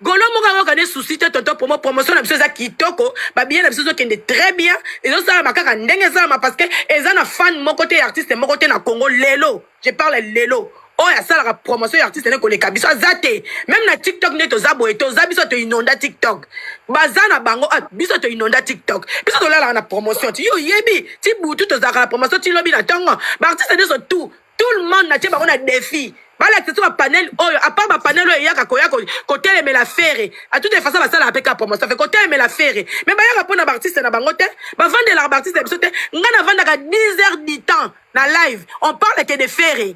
Gaulois mo ka ne souci te tonton pour promotion na biso za kitoko ba bien na biso zo kende très bien ezo sala makaka ndenge za ma parce que eza na fan mon côté artiste mon côté na Congo lelo je parle lelo oh ya sala la promotion artiste ne ko le kabiso zate même na TikTok ne to zabo eto zabiso to inonda TikTok bazana bango biso to inonda TikTok biso to la na promotion ti yo yebi ti butu to zaka la promotion ti lobi na tongo ba artiste ne so tout le monde na ti ba na défi bala que un panel oyo à part ba panel oyo yaka koya ko teleme la faire à toute façon ba sala apeka promotion fait ko teleme la faire mais ba yaka pona ba artiste na bango te ba vendre la artiste biso te ngana vanda ka 10 heures du temps na live on parle que de faire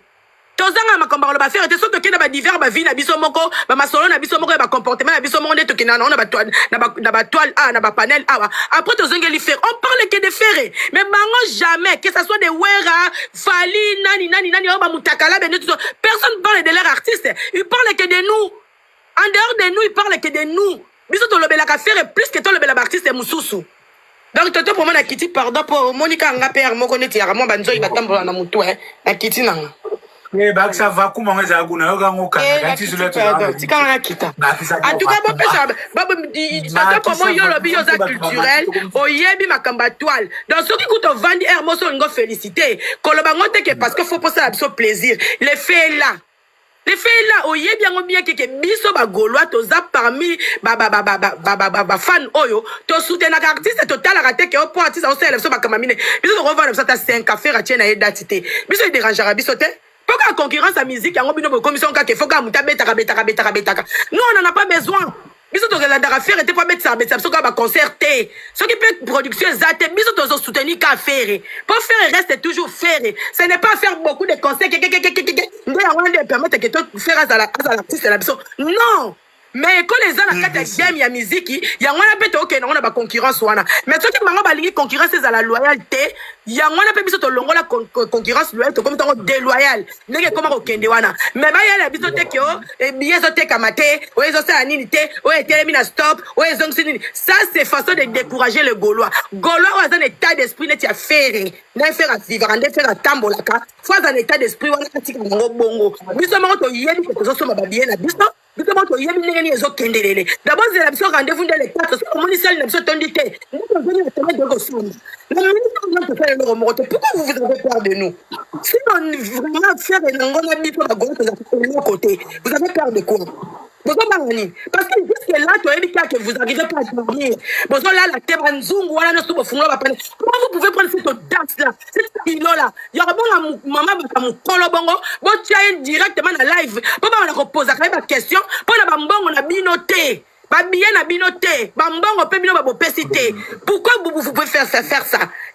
tozanga makomba ba faire te so to kena ba divers ba vie na biso moko ba masolo na biso moko ba comportement na biso moko nde to kena na ba toile na ba toile na ba panel après tozanga li faire on parle que de faire mais bango jamais que ça soit des wera fali nani ba mutakala personne parle de leur artiste ils parlent que de nous en dehors de nous ils parlent que de nous biso to lobela ka faire plus que to lobela ba artiste mususu Donc toto pour moi na kiti pardon pour Monica nga père moko neti ya mo banzo ibatambola na mutu na kiti nanga. Bah, ça va, comment on a gagné, on a Tu quand on a quitté. En tout cas, bon, ça comment yo lobby yo za culturel, oyebi makamba toile. Dans ce qui coûte vendre hermoso ngo féliciter. Koloba ngote que parce que faut penser à son plaisir. Les faits là. Les faits là, oyebi yango bien que biso ba gaulois toza parmi ba fan oyo, to soutenir artiste total raté que pour artiste on sait so makamba mine. Biso to revendre ça ta 5 café raté na datité. Biso dérangera biso te. Pourquoi la concurrence à musique, il y a une commission qui faut que nous, on n'en a pas besoin. Biso to la faire était pas mettre ça mais ça va concerter ce qui peut production zate biso to soutenir qu'à faire pour faire reste toujours faire ce n'est pas faire beaucoup de concerts on permettre que toi faire à l'artiste la biso non. Mais quand les gens la game ya musique il y a on peut OK on a pas concurrence wana mais ce qui m'a balingi concurrence c'est à la loyauté il y a on peut biso to longo la concurrence loyauté comme tant déloyal ndenge comment okende wana mais ba ya la biso te que et bien zo te kamate o ezo sa nini te o etelemi stop o ezo nini ça c'est façon de décourager le gaulois gaulois dans un état d'esprit net ya faire na faire à vivre en faire à tambolaka fois un état d'esprit wana katika bongo biso mo to yeli que zo so ba bien na biso d'abord c'est la mission rendez-vous dans les 4 pourquoi vous avez peur de nous si on vraiment faire un côté vous avez peur de quoi parce que jusque là tu as que vous n'arrivez pas à dormir comment vous pouvez prendre cette audace là cette kilo là il y aura bon maman bon tu as directement en live on repose la question pour la bambon on a binoté bien na binoté bambon on peut bino bopesité pourquoi vous pouvez faire ça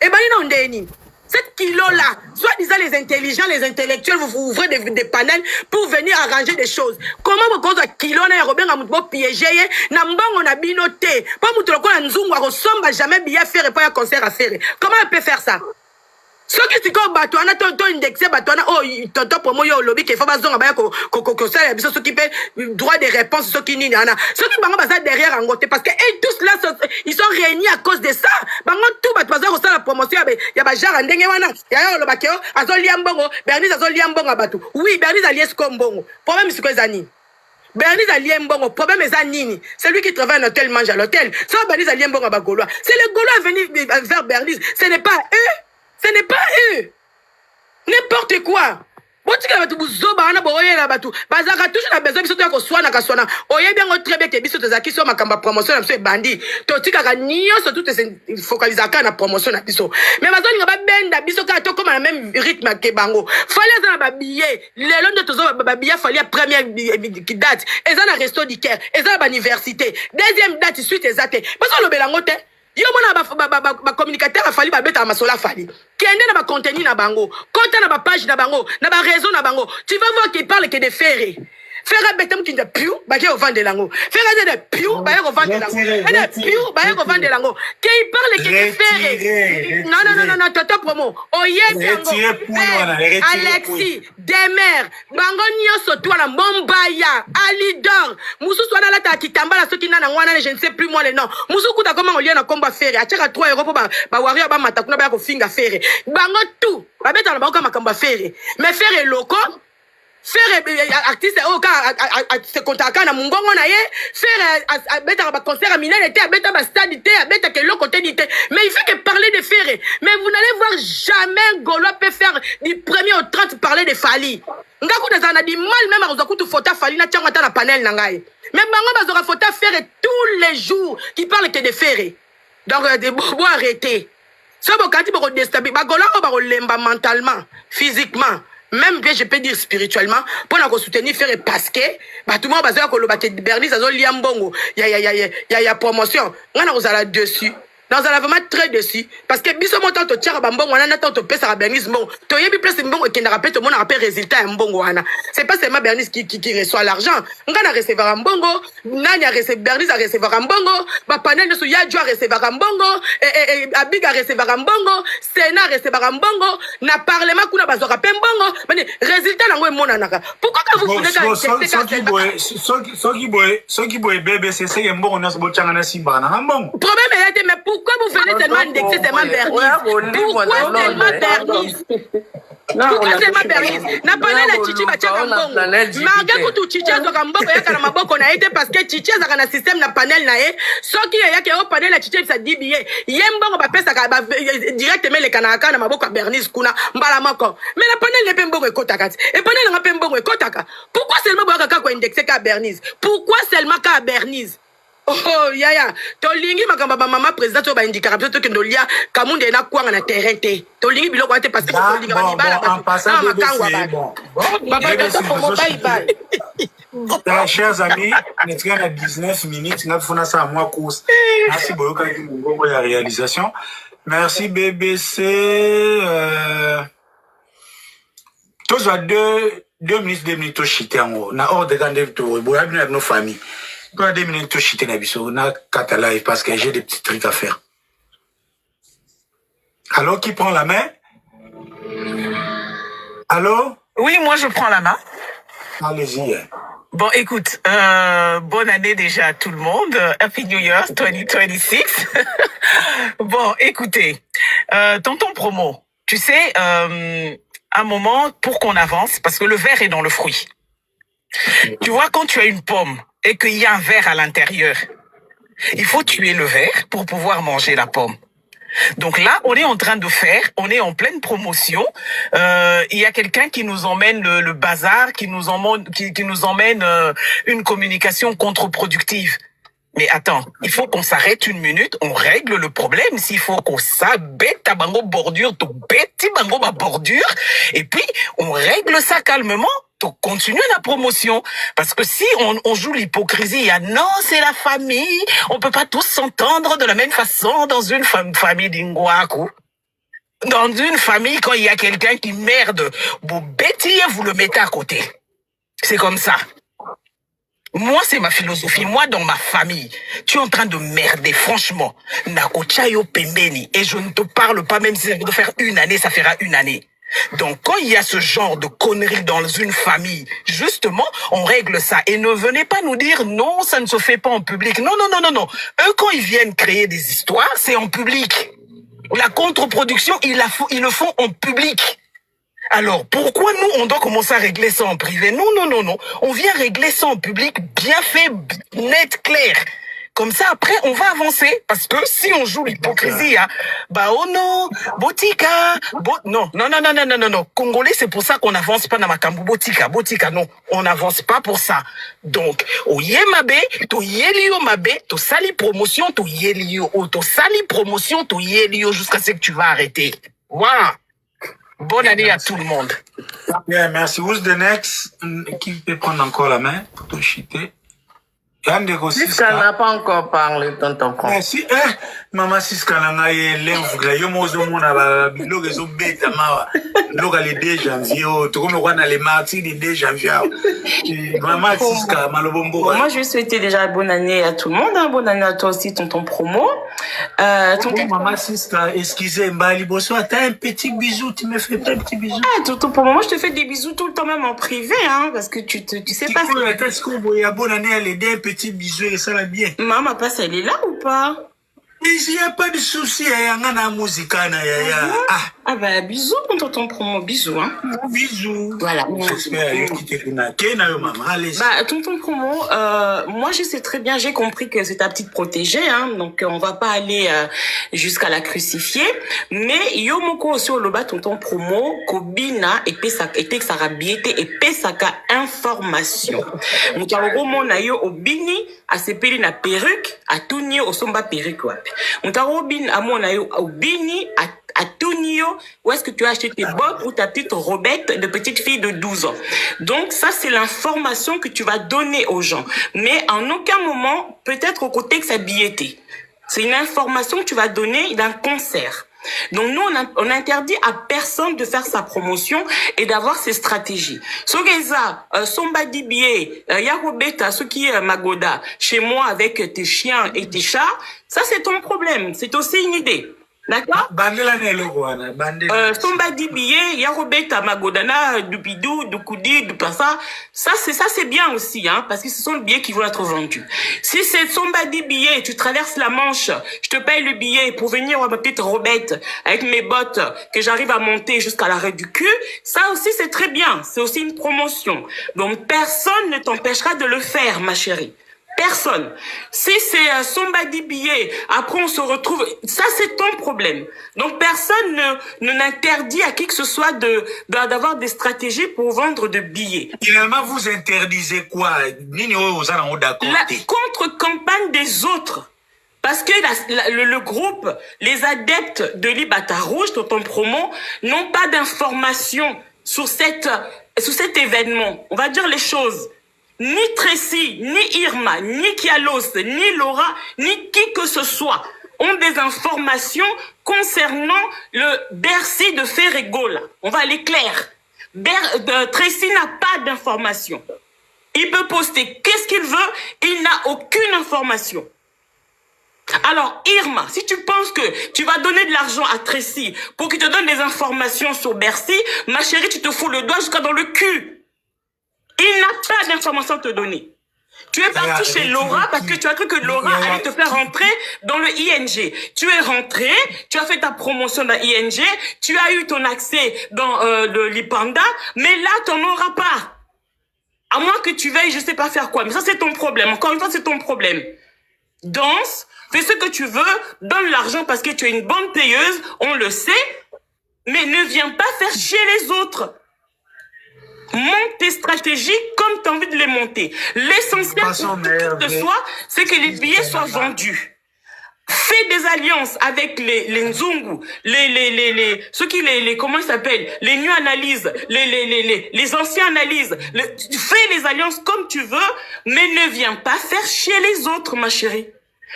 et ben non ndeni cette kilo-là, soit-disant les intelligents, les intellectuels, vous ouvrez des panels pour venir arranger des choses. Comment vous cause un kilo-là, Robin a moutou piégé, n'ambang on a binoté, pas moutou le quoi, n'zoum, on ressemble jamais bien faire et pas un concert à faire. Comment on peut faire ça? Ce qui est comme Batouana, ton indexé, Batouana, oh, tonton pour moi, lobby, qu'il faut pas zon, ça, ceux qui paient droit des réponses, ceux qui n'y en a. Ceux qui bango bazar derrière en côté, parce que tous là, ils sont réunis à cause de ça. Bango tout, Batouazar, au sein de la promotion, il y a Bajar, en dengewana, il y a le bakeo, Azoli Ambongo, Bernice Azoli Ambongo à Batou. Oui, Bernice Aliès Kombongo. Problème, c'est quoi, Zani? Bernice Aliembongo, problème est Zanini. C'est lui qui travaille à l'hôtel, mange à l'hôtel. Ça, Bernice Aliembongo à Gaulois. C'est les Gaulois venus vers Bernice. Ce n'est pas eux. Ce n'est pas eux. N'importe quoi. Botika batu buzoba ana boye na batu. Bazaka toujours na besoin biso to ko swana ka swana. Oye bien très bien que biso to zaki so makamba promotion na biso bandi. To tika ka nyonso tout se focalisaka na promotion na biso. Mais bazoni nga ba benda biso ka to comme na même rythme ke bango. Fallait za na ba billet. Lelo ndo tozo ba billet fallait première date. Eza na resto du Caire. Eza ba université. Deuxième date suite ezate. Parce lo belango te. Yo mona ba communicateur a fallu ba beta masola fali. Kende na ba contenu na bango, konta na ba page na bango, na ba réseau na bango. Tu vas voir qu'il parle que de ferré. Faire betam qui de piou, ba ke vendre lango. Faire de piou, ba ke vendre lango. De piou, ba ke vendre lango. Que il parle que de ferré. Non, toto promo. Oye bango. Alexis, Demer, bango nyoso toi la Mombaya, Alidor, Moussou soit là ta kitamba la soki na ngwana je ne sais plus moi le nom. Moussou kuta comment on lien na combat ferré. Achaka 3 € pour ba warrior ba matakuna ba ko finga ferré. Bango tout. Ba beta na bango makamba ferré. Mais ferré loko faire artiste au cas se contacter na mungongo na ye faire beta ba concert à minel était beta ba stade était beta que l'autre côté était mais il fait que parler de faire mais vous n'allez voir jamais Gaulois peut faire du 1er au 30 parler de Fali ngaku na zana di mal même à kutu photo Fali na tianga ta na panel na ngai même bango bazora photo faire tous les jours qui parle que de faire donc de bon arrêter ça bon quand il va déstabiliser ba Gaulois va lemba mentalement physiquement même bien je peux dire spirituellement pour la soutenir faire parce que bah tout le monde va dire que le bâtiment Bernice a zoli ambongo il y a promotion on a osala dessus dans un vraiment très dessus parce que biso montant to tchara bambongo on a tant to pesa Bernice bon to yebi plus mbongo qui n'a rappelé tout le monde rappelle résultat mbongo wana c'est pas seulement Bernice qui reçoit l'argent on a recevoir mbongo nani a recevoir Bernice a recevoir mbongo ba panel so ya joie recevoir mbongo et abiga recevoir mbongo Sena recevoir mbongo na parlement kuna bazora mbongo mais résultat nango monanaka pourquoi que vous voulez que so qui boy bébé c'est mbongo na so bochanga na simba na mbongo problème est mais pourquoi vous venez seulement indexer seulement Bernice? Pourquoi seulement Bernice? Pourquoi seulement Bernice? Na panel la Chichi bachaka mbongo. Marga kutu Chichi azoka mbongo yaka na maboko na ete parce que Chichi azaka na système na panel na ye. Soki ya yake au panel la Chichi sa dibiye. Ye mbongo ba pesa ka directement le kanaka na maboko Bernice kuna mbala moko. Mais la panel le pembongo ekotaka. Et panel nga pembongo ekotaka. Pourquoi seulement boka ko indexer ka Bernice? Pourquoi seulement ka Bernice? Oh yaya tolingi makamba ba mama président to ba indika biso to kendolia kamunde na kwanga na terrain te tolingi biloko ate parce que tolinga ba libala ba makangwa ba bye bye. Chers amis, nous sommes à 19 minutes, nous avons fait ça à moi course. Merci beaucoup pour la réalisation. Merci BBC. Tous à 2 minutes au chité en haut. Na hors de grande tour, vous avez avec nos familles. Pas 2 minutes au chité na biso, na kata live parce que j'ai des petits trucs à faire. Allô, qui prend la main? Allô? Oui, moi je prends la main. Allez-y. Bon, écoute, bonne année déjà à tout le monde. Happy New Year 2026. Bon, écoutez, tonton Promo, tu sais, un moment pour qu'on avance, parce que le verre est dans le fruit. Tu vois, quand tu as une pomme et qu'il y a un verre à l'intérieur, il faut tuer le verre pour pouvoir manger la pomme. Donc là, on est en train de faire, on est en pleine promotion. Il y a quelqu'un qui nous emmène le bazar, qui nous emmène une communication contre-productive. Mais attends, il faut qu'on s'arrête une minute, on règle le problème. S'il faut qu'on s'abête à bango bordure, tout bête bango ma bordure, et puis on règle ça calmement. Donc, continue la promotion. Parce que si on joue l'hypocrisie, il y a non, c'est la famille. On peut pas tous s'entendre de la même façon dans une famille d'Ingwaku. Dans une famille, quand il y a quelqu'un qui merde, vous bêtillez, vous le mettez à côté. C'est comme ça. Moi, c'est ma philosophie. Moi, dans ma famille, tu es en train de merder, franchement. Nakochayo pembeni. Et je ne te parle pas, même si ça veut faire une année, ça fera une année. Donc, quand il y a ce genre de conneries dans une famille, justement, on règle ça. Et ne venez pas nous dire, non, ça ne se fait pas en public. Non, non, non, non, non. Eux, quand ils viennent créer des histoires, c'est en public. La contre-production, ils le font en public. Alors, pourquoi nous, on doit commencer à régler ça en privé? Non, non, non, non. On vient régler ça en public, bien fait, net, clair. Comme ça, après, on va avancer. Parce que si on joue l'hypocrisie, hein, bah oh non, botika, non, non, non, non, non, non, non, non. Congolais, c'est pour ça qu'on n'avance pas dans ma kambu. Botika, non. On n'avance pas pour ça. Donc, au yemabe, to yelio mabe, to sali promotion, to yelio, to sali promotion, to yelio, jusqu'à ce que tu vas arrêter. Voilà. Bonne année à tout le monde. Yeah, merci. Who's the next? Qui peut prendre encore la main pour te chiter? Siska n'a pas encore parlé, tonton. Si, maman Siska n'a eu l'influence. Yo mozo mona ba biloga zo beta mawa. Loga le 2 janvier, tu comme on a les martyrs le 2 janvier. Maman Siska malobombo. Moi, je vais souhaiter déjà bonne année à tout le monde. Hein. Bonne année à toi aussi, tonton Promo. Tonton maman Siska, excusez Mbali Bosso, t'as un petit bisou, tu me fais pas un petit bisou. Ah, tonton Promo, moi je te fais des bisous tout le temps, même en privé, hein, parce que tu sais pas. Est-ce qu'on voit bonne année à l'aider un petit bisou et ça va bien. Maman passe, elle est là ou pas? Il n'y a pas de souci, il y a un musique. Ah bah bisous pour tonton Promo, bisous hein. Bisous. Voilà. Bah tonton Promo, moi je sais très bien, j'ai compris que c'est ta petite protégée, hein, donc on va pas aller jusqu'à la crucifier. Mais yomoko aussi au loba tonton Promo, kobina et sa rabiété et pesaka information. Donc na yo obini a sepeli na perruque a tourner au somba perruque wapi. Robin à mon ayo obini à Tonio, où est-ce que tu as acheté tes bottes ou ta petite robette de petite fille de 12 ans. Donc ça, c'est l'information que tu vas donner aux gens. Mais en aucun moment, peut-être au côté que ça billetté. C'est une information que tu vas donner d'un concert. Donc nous, on interdit à personne de faire sa promotion et d'avoir ses stratégies. Sogeza, somebody billet, Yarobeta, ce qui est Magoda, chez moi avec tes chiens et tes chats, ça c'est ton problème. C'est aussi une idée. D'accord? Bandela nelo wana, bandela. Somebody billet, ya Robeta Magodana, du bidou, du koudi, du passa. Ça c'est bien aussi, hein, parce que ce sont les billets qui vont être vendus. Si c'est somebody billet, tu traverses la Manche, je te paye le billet pour venir à ma petite Robette avec mes bottes que j'arrive à monter jusqu'à l'arrêt du cul, ça aussi c'est très bien. C'est aussi une promotion. Donc personne ne t'empêchera de le faire, ma chérie. Personne. Si c'est somebody billet, après on se retrouve, ça c'est ton problème. Donc personne ne n'interdit à qui que ce soit d'avoir des stratégies pour vendre de billets. Finalement, vous interdisez quoi? La contre-campagne des autres. Parce que le groupe, les adeptes de Libata Rouge, Tonton Promo, n'ont pas d'informations sur cet événement. On va dire les choses. Ni Tracy, ni Irma, ni Kialos, ni Laura, ni qui que ce soit ont des informations concernant le Bercy de Ferregola. On va aller clair. Tracy n'a pas d'informations. Il peut poster qu'est-ce qu'il veut, il n'a aucune information. Alors, Irma, si tu penses que tu vas donner de l'argent à Tracy pour qu'il te donne des informations sur Bercy, ma chérie, tu te fous le doigt jusqu'à dans le cul. Il n'a pas d'informations à te donner. Tu es parti chez Laura parce que tu as cru que Laura allait te faire rentrer dans le ING. Tu es rentré, tu as fait ta promotion dans ING, tu as eu ton accès dans le Lipanda, mais là, tu n'en auras pas. À moins que tu veuilles, je sais pas faire quoi. Mais ça, c'est ton problème. Encore une fois, c'est ton problème. Danse, fais ce que tu veux, donne l'argent parce que tu es une bonne payeuse, on le sait, mais ne viens pas faire chier les autres. Monte tes stratégies comme tu as envie de les monter. L'essentiel pour de soi, c'est que les billets soient vendus. Fais des alliances avec les Nzungu, ceux qui comment ils s'appellent, les New Analyses, les anciens Analyses. Fais les alliances comme tu veux, mais ne viens pas faire chier les autres, ma chérie.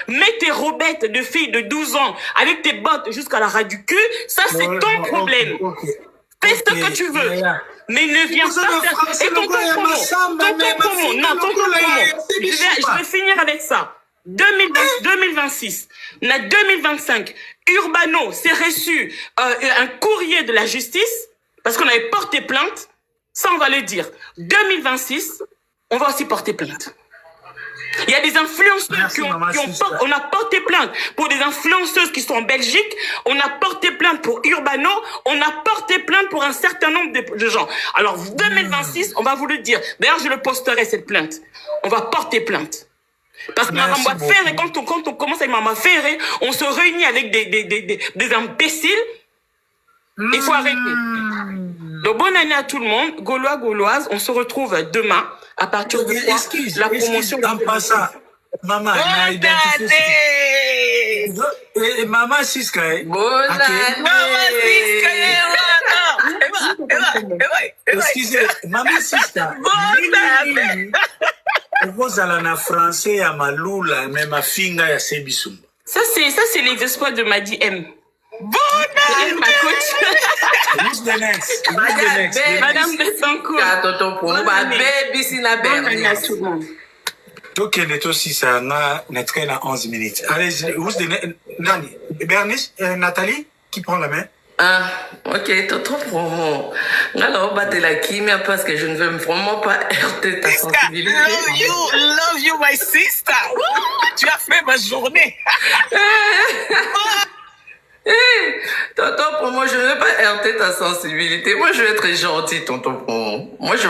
Mets tes robettes de filles de 12 ans avec tes bottes jusqu'à la ras du cul, ça c'est ton problème. Fais ce que tu veux. Mais ne viens pas faire... Et ton promo. Non, ton promo. Je vais finir avec ça. 2026. On a 2025. Urbano s'est reçu un courrier de la justice parce qu'on avait porté plainte. Ça, on va le dire. 2026, on va aussi porter plainte. Il y a des influenceurs on a porté plainte pour des influenceuses qui sont en Belgique, on a porté plainte pour Urbano, on a porté plainte pour un certain nombre de gens. Alors 2026, on va vous le dire. D'ailleurs, je le posterai cette plainte. On va porter plainte. Parce que quand on commence avec Maman Ferré, on se réunit avec des imbéciles. Il faut arrêter. Donc bonne année à tout le monde, Gaulois, Gauloises. On se retrouve demain à partir de la promotion. En passant, maman, maman Siska. Bonne année. Excusez, maman Siska. Vous allez en français à Malula, mais ma finga ya Sebisum. Ça c'est les espoirs de Madi M. Bonne ma coach. Who's the next? Madame Bessancourt. Tonton Promo, baby sina bonne à tout le monde. Donc, il est aussi ça, notre 11 minutes. Allez, who's the next? Nani? Bernice, Nathalie, qui prend la main? Ah, ok, Tonton Promo. Alors, battez la kimia parce que je ne veux vraiment pas heurter ta sensibilité. Love you, my sister. Tu as fait ma journée. Tonton Promo, je ne veux pas heurter ta sensibilité. Moi, je vais être gentil, Tonton Promo. Moi, je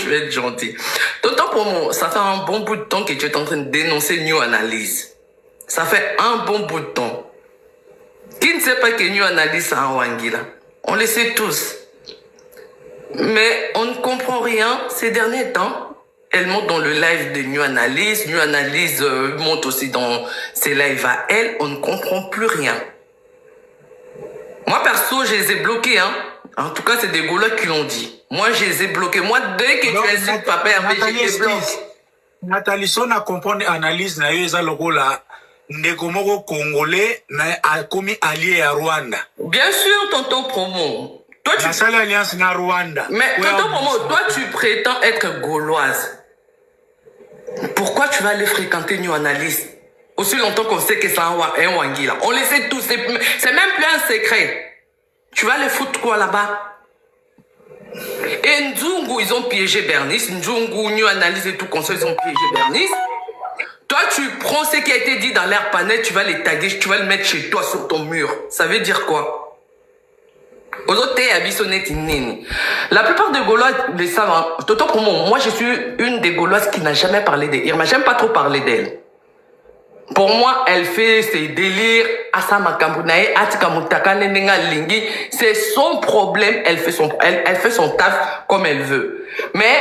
vais être gentil. Tonton Promo, ça fait un bon bout de temps que tu es en train de dénoncer New Analyse. Ça fait un bon bout de temps. Qui ne sait pas que New Analyse a un Wangila? On le sait tous. Mais on ne comprend rien ces derniers temps. Elle monte dans le live de New Analyse. New Analyse monte aussi dans ses lives à elle. On ne comprend plus rien. Moi, perso, je les ai bloqués, hein. En tout cas, c'est des Gaulois qui l'ont dit. Moi, je les ai bloqués. Moi, dès que tu insultes Papa Hervé, je les bloque. Nathalie, si on a compris l'analyse, na yo eza lokola ndeko congolais a commis allié à Rwanda. Bien sûr, Tonton Promo. Toi, tu... La seule alliance na Rwanda. Mais Tonton Promo, toi, tu prétends être gauloise. Pourquoi tu vas aller fréquenter New Analyse? Aussi longtemps qu'on sait que c'est un Wangila. On le sait tous. C'est même plus un secret. Tu vas les foutre quoi là-bas? Et Nzungu, ils ont piégé Bernice. Nzungu, New Analyse et tout conseil, ils ont piégé Bernice. Toi, tu prends ce qui a été dit dans l'air panel, tu vas les taguer, tu vas le mettre chez toi sur ton mur. Ça veut dire quoi? La plupart des Gaulois le savent. Toto pour moi, je suis une des Gauloises qui n'a jamais parlé d'Irma. J'aime pas trop parler d'elle. Pour moi, elle fait ses délires. C'est son problème. Elle fait son taf comme elle veut. Mais,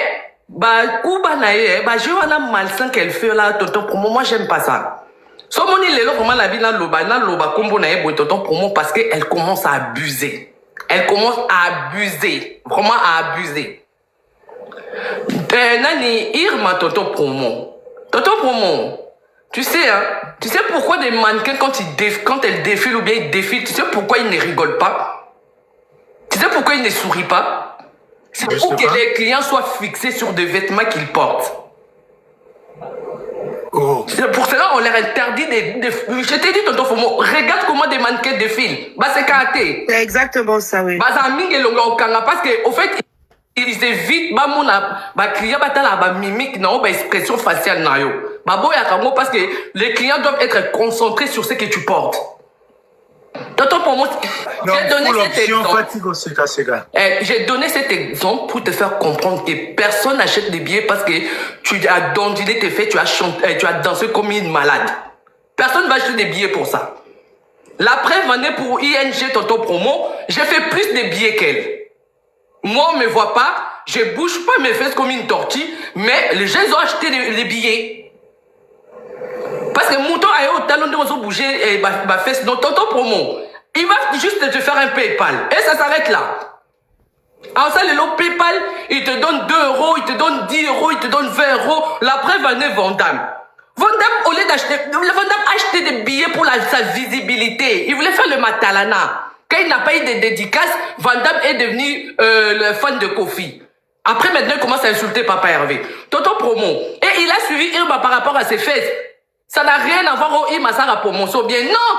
je vois malsain qu'elle fait là, Toto pour moi, j'aime pas ça. So moni lelo vraiment la vie na loba kombo na ebo Toto pour moi parce qu'elle commence à abuser. Elle commence à abuser. Vraiment à abuser. Nani Irma Toto pour moi. Toto pour moi. Tu sais, hein, tu sais pourquoi des mannequins, quand elles défilent ou bien ils défilent, tu sais pourquoi ils ne rigolent pas? Tu sais pourquoi ils ne sourient pas? C'est pour que les clients soient fixés sur des vêtements qu'ils portent. Oh. Pour cela, on leur interdit je t'ai dit, tonton Fomo, regarde comment des mannequins défilent. Bah, c'est karaté. C'est exactement ça, oui. Bah, ça mingue longa okanga parce que, au fait, ils évitent, bah, mon, bah, client, bah, t'as la mimique, non, bah, expression faciale, na yo. Bah, boya kango parce que les clients doivent être concentrés sur ce que tu portes. Tonton pour moi, j'ai donné cet exemple pour te faire comprendre que personne n'achète des billets parce que tu as dandiné tes faits, tu as dansé comme une malade. Personne ne va acheter des billets pour ça. La preuve en est pour ING Tonton Promo, j'ai fait plus de billets qu'elle. Moi, on ne me voit pas, je ne bouge pas mes fesses comme une tortue, mais les gens ont acheté les billets. Parce que mouton a au talon de bouger ma fesse. Donc, Tonton Promo, il va juste te faire un PayPal. Et ça s'arrête là. Alors ça, le lot PayPal, il te donne 2 euros, il te donne 10 euros, il te donne 20 euros. La preuve en est Vandame. Vandame, au lieu d'acheter, Vandame a acheté des billets pour sa visibilité. Il voulait faire le Matalana. Quand il n'a pas eu de dédicace, Vandame est devenu le fan de Kofi. Après, maintenant, il commence à insulter Papa Hervé. Tonton Promo. Et il a suivi Irma par rapport à ses fesses. Ça n'a rien à voir au Irma Sara Promotion. Bien, non!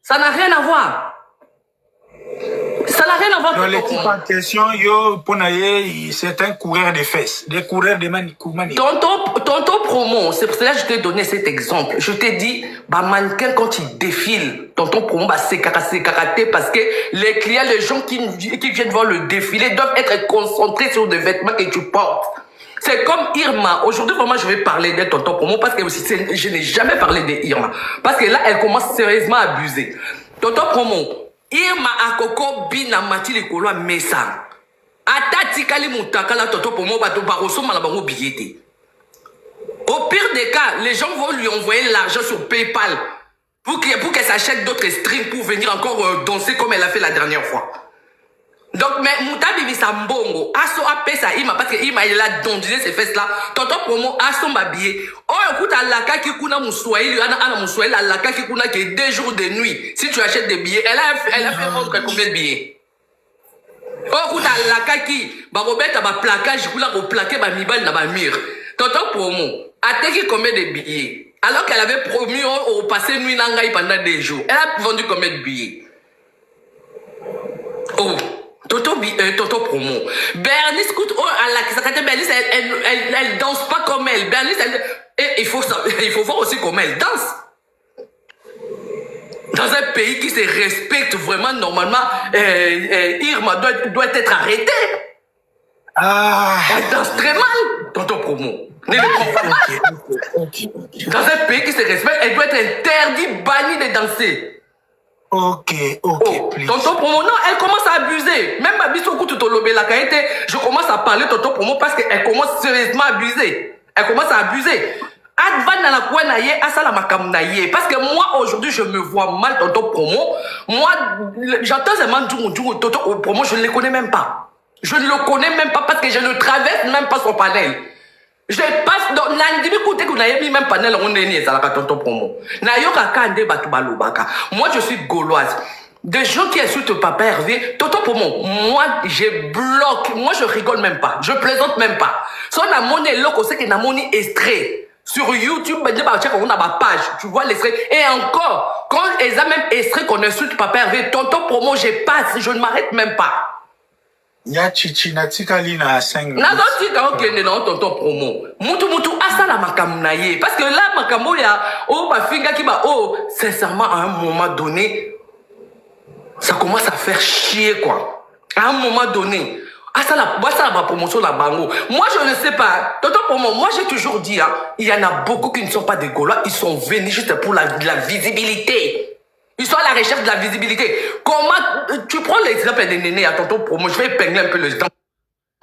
Ça n'a rien à voir. Ça n'a rien à voir. Dans l'équipe en question, c'est un coureur de fesses, des coureurs de mani. Tonton Promo, c'est pour cela que je t'ai donné cet exemple. Je t'ai dit, bah, mannequin, quand il défile, Tonton Promo, bah, c'est karaté parce que les clients, les gens qui viennent voir le défilé doivent être concentrés sur des vêtements que tu portes. C'est comme Irma. Aujourd'hui, vraiment, je vais parler de Tonton Promo parce que je n'ai jamais parlé de Irma. Parce que là, elle commence sérieusement à abuser. Tonton Promo, Irma a koko bina mati le kolo mesa. Atati kali mutaka la Tonton Promo bato baroso malabango billete. Au pire des cas, les gens vont lui envoyer l'argent sur PayPal pour qu'elle s'achète d'autres strings pour venir encore danser comme elle a fait la dernière fois. Donc, mais Moutabi Bissambongo, Asso a payé ça, Ima, parce que Ima, il a dondiné ses fesses là. Tonton Promo, Asso m'habillé. Oh, écoute, à la qui kuna moussoye, lui, Anna moussoye, la qui kuna qui est 2 jours de nuit. Si tu achètes des billets, elle a fait vendre combien de billets? Oh, écoute, à la qui, bah, Robert, bah, plaquage, kula, au plaqué, bah, mibal, na, bah, mire. Tonton Promo, a t'écrit combien de billets? Alors qu'elle avait promis au passé nuit nangaï pendant 2 jours. Elle a vendu combien de billets? Oh. Tonton Promo. Bernice, écoute, oh, Bernice, elle danse pas comme elle. Bernice, il faut voir aussi comment elle danse. Dans un pays qui se respecte vraiment, normalement, Irma doit être arrêtée. Ah. Elle danse très mal, Tonton Promo. Dans un pays qui se respecte, elle doit être interdite, bannie de danser. Ok, please. Tonton Promo, non, elle commence à abuser. Même ma biso tout au lobé la qualité, je commence à parler Tonton Promo parce qu'elle commence sérieusement à abuser. Elle commence à abuser. Parce que moi, aujourd'hui, je me vois mal Tonton Promo. Moi, j'entends seulement Tonton Promo, je ne le connais même pas. Je ne le connais même pas parce que je ne traverse même pas son panel. Je passe dans l'andimi côté que n'ayez mis même panel on est né ça la Tonton Promo. Nayoka kande batu balobaka. Moi je suis gauloise. Des gens qui insultent Papa Hervé, Tonton Promo, moi je bloque, moi je rigole même pas, je plaisante même pas. So na monnaie loco c'est que na monnaie extrait. Sur YouTube, on a ma page. Tu vois l'extrait. Et encore, quand ils ont même extrait qu'on insulte Papa Hervé, tonton promo, je ne m'arrête même pas. Ya chichi na tikali na 5 minutes. Nazo tika okende na tonton promo. Mutu asala makambo na ye. Parce que là, makambo ya, ba finga ki ba, sincèrement, à un moment donné, ça commence à faire chier, quoi. À un moment donné. Ça la promotion la bango. Moi, je ne sais pas. Tonton promo, moi, j'ai toujours dit, hein, il y en a beaucoup qui ne sont pas des Gaulois. Ils sont venus juste pour la visibilité. Ils sont à la recherche de la visibilité. Comment tu prends l'exemple des nénés à tonton promo, je vais épingler un peu le temps.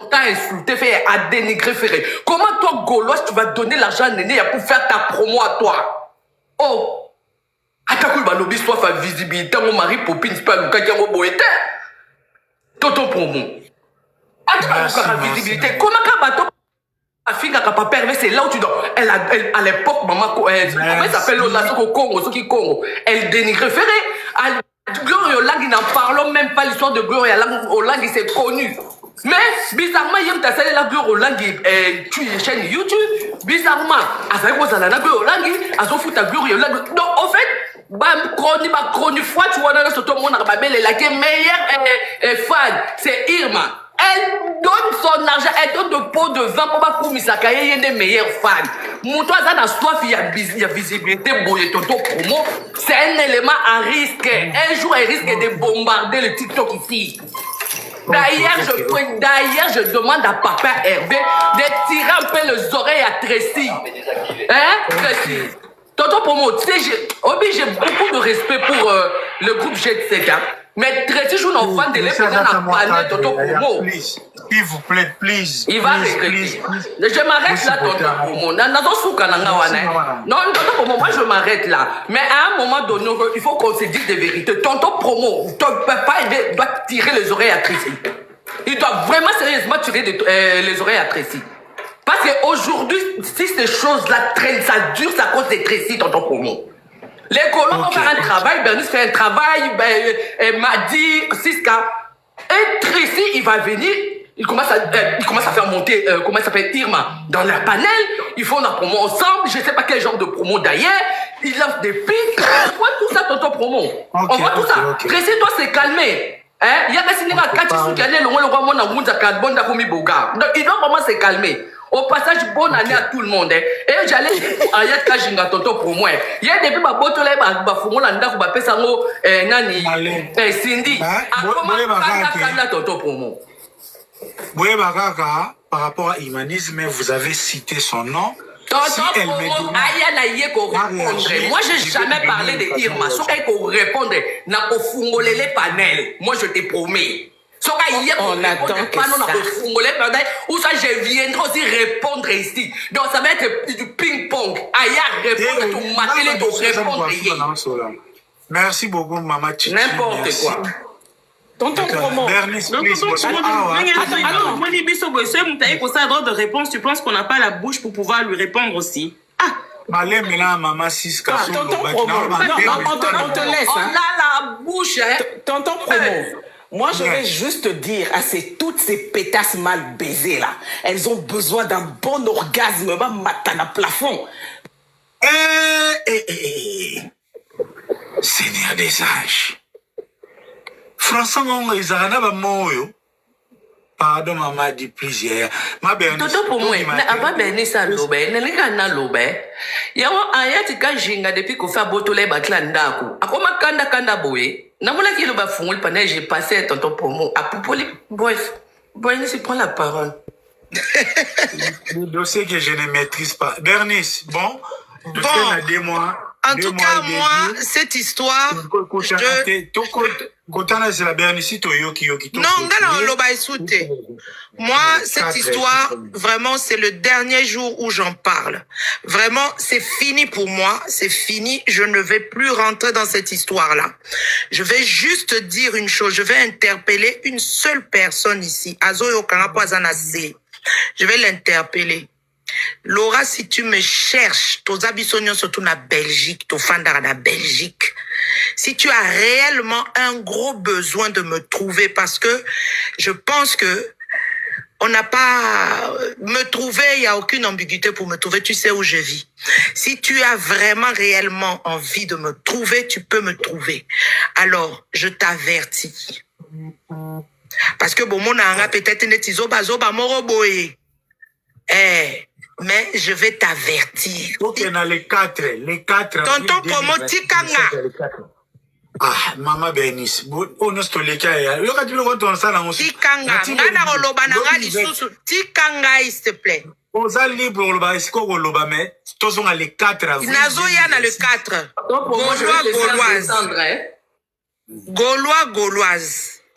T'as insulté, fait à dénigrer, ferré. Comment toi, Gaulois, tu vas donner l'argent à néné pour faire ta promo à toi? Oh! Attaque le lobby, soit fa visibilité, mon mari popine, c'est pas le cas qui a un boété. Tonton promo. Attaque la visibilité. Comment qu'un bateau la fille n'a pas permis, c'est là où tu dors. À l'époque, maman, comment elle s'appelle là, au Congo, ceux qui Congo, elle dénigrait. Ferré, Gloria Olang, n'en parlons même pas l'histoire de Gloria Olang, c'est connu. Mais, bizarrement, il y a une tasse la Gloria Olang, tu es chaîne YouTube. Bizarrement, à ça, quoi, ça la Gloria Olang, à son fout à Gloria Olang. Donc, en fait, chronique fois, tu vois, dans ce temps, mon arbabel est la meilleure fan, c'est Irma. Elle donne son argent, elle donne de pots de vin pour pas Misaka, il y a des meilleurs fans. Mouton, ça n'a soif, il y a visibilité, boye, tonton promo. C'est un élément à risque. Un jour, elle risque de bombarder le TikTok ici. D'ailleurs, je demande à Papa Hervé de tirer un peu les oreilles à Tracy. Hein, Tracy? Tonton promo, tu sais, j'ai beaucoup de respect pour le groupe Jet Set, hein. Mais Tracy joue nos fans de l'époque dans la panel, tonton promo. S'il vous plaît, please. Il va regretter. Je m'arrête là, tonton promo. Non, tonton promo, moi je m'arrête là. Mais à un moment donné, il faut qu'on se dise des vérités. Tonton promo, ton papa doit tirer les oreilles à Tracy. Il doit vraiment sérieusement tirer les oreilles à Tracy. Parce qu'aujourd'hui, si ces choses-là traînent, ça dure, ça cause des Tracy, tonton promo. Les colons vont faire un travail, Bernice fait un travail, Madi, Siska. Et Tracy, il va venir, il commence à faire monter, comment ça s'appelle, Irma, dans leur panel. Ils font la promo ensemble, je ne sais pas quel genre de promo d'ailleurs. Ils lancent des pics. On voit tout ça, tonton promo. On voit tout ça. Tracy doit se calmer. Hein? Il y a des signes à 4 sous qui allaient le roi, mon amour, bon, d'akoumi boga. Donc, il doit vraiment se calmer. Au passage, bonne année à tout le monde. Et j'allais à Yat Kajinga Tonton pour moi. Il y a des gens qui ont fait ça, Nani, Cindy. Comment Tonton pour moi? Oui, Bagaka, par rapport à Humanisme, vous avez cité son nom. Si elle me moi, je n'ai jamais parlé de Irma. Si elle peut répondre, n'a pas fungolé les panels. Moi, je te promets. On attend que ça. Ou ça, je viendrai aussi répondre ici. Donc, ça va être du ping-pong. Aïe, répondre, tout mater, tout répondre. Merci beaucoup, Maman Chichi. N'importe quoi. Tonton promo. Bernice, please. Attends, moi, les bisous, pour ça, droit de réponse, tu penses qu'on n'a pas la bouche pour pouvoir lui répondre aussi? Ah! Malé, Maman Siska. Tonton promo. On te laisse. On a la bouche, hein. Tonton promo. Moi, je vais juste dire à toutes ces pétasses mal baisées là, elles ont besoin d'un bon orgasme, matana plafond. Seigneur des âges. François, ils ont moyo. Pardon, maman dit plusieurs. Ma belle. Toto pour moi, avant Bernice ça lobe, n'est pas na lobe. Yawo ayati kajinga depuis qu'on fait botole bakla ndako. Akoma kanda boye. Namona ki loba fungul panel j'ai passé tonton promo à Popoli. Bref, Bernice prend la parole. Le dossier que je ne maîtrise pas. Bernice, bon. En tout cas, moi, cette histoire. C'est la Bernice Yoki. Moi, cette histoire, vraiment, c'est le dernier jour où j'en parle. Vraiment, c'est fini pour moi. C'est fini. Je ne vais plus rentrer dans cette histoire-là. Je vais juste dire une chose. Je vais interpeller une seule personne ici. Je vais l'interpeller. Laura, si tu me cherches, tos abissonions surtout na Belgique, tos fandara na Belgique. Si tu as réellement un gros besoin de me trouver, parce que je pense que On n'a pas... Me trouver, il n'y a aucune ambiguïté pour me trouver. Tu sais où je vis. Si tu as vraiment, réellement envie de me trouver, tu peux me trouver. Alors, je t'avertis. Parce que bon, mon anga peut-être n'est zoba moroboé. Mais je vais t'avertir. Ok, dans les quatre. Tonton Promo Tikanga. Ah, Maman Bernice. On est sur les cas. Le cas, tu veux qu'on ça dans Tikanga. Ngana roloba nanga lisusu. Tikanga, s'il te plaît. On a libre roloba. Est-ce qu'on roloba, mais tous sont les quatre. Nazo yana le 4.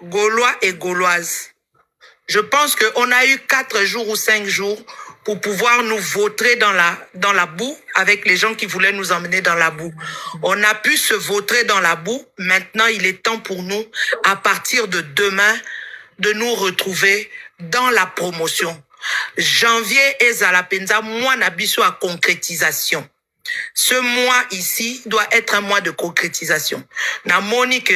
Gaulois et Gauloise. Je pense qu'on a eu 4 jours ou 5 jours pour pouvoir nous vautrer dans la boue avec les gens qui voulaient nous emmener dans la boue. On a pu se vautrer dans la boue. Maintenant, il est temps pour nous, à partir de demain, de nous retrouver dans la promotion. Janvier et Zalapenza, mois n'abisso à concrétisation. Ce mois ici doit être un mois de concrétisation. Na monique,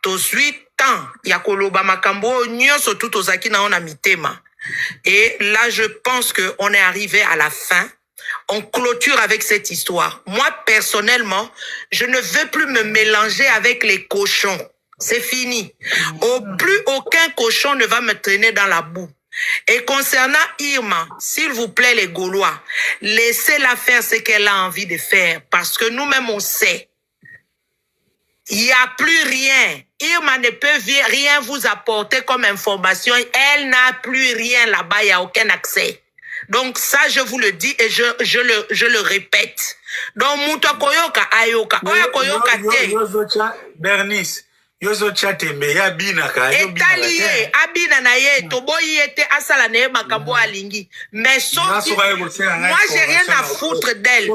tos 8 ans, yakoloba makambo, nyonso tout ozaki na on a mitema. Et là, je pense qu'on est arrivé à la fin. On clôture avec cette histoire. Moi, personnellement, je ne veux plus me mélanger avec les cochons. C'est fini. Plus aucun cochon ne va me traîner dans la boue. Et concernant Irma, s'il vous plaît, les Gaulois, laissez-la faire ce qu'elle a envie de faire. Parce que nous-mêmes, on sait. Il n'y a plus rien. Irma ne peut rien vous apporter comme information. Elle n'a plus rien là-bas. Il n'y a aucun accès. Donc ça, je vous le dis et je le répète. Donc, Mouta Koyoka, Ayoka, Oya Koyoka te. Bernice, Yozo Chatembe, Yabina ka. Etalié, Abina na ye, Toboyi ete asala ne makambo alingi. Mais sauf moi, j'ai rien à foutre d'elle.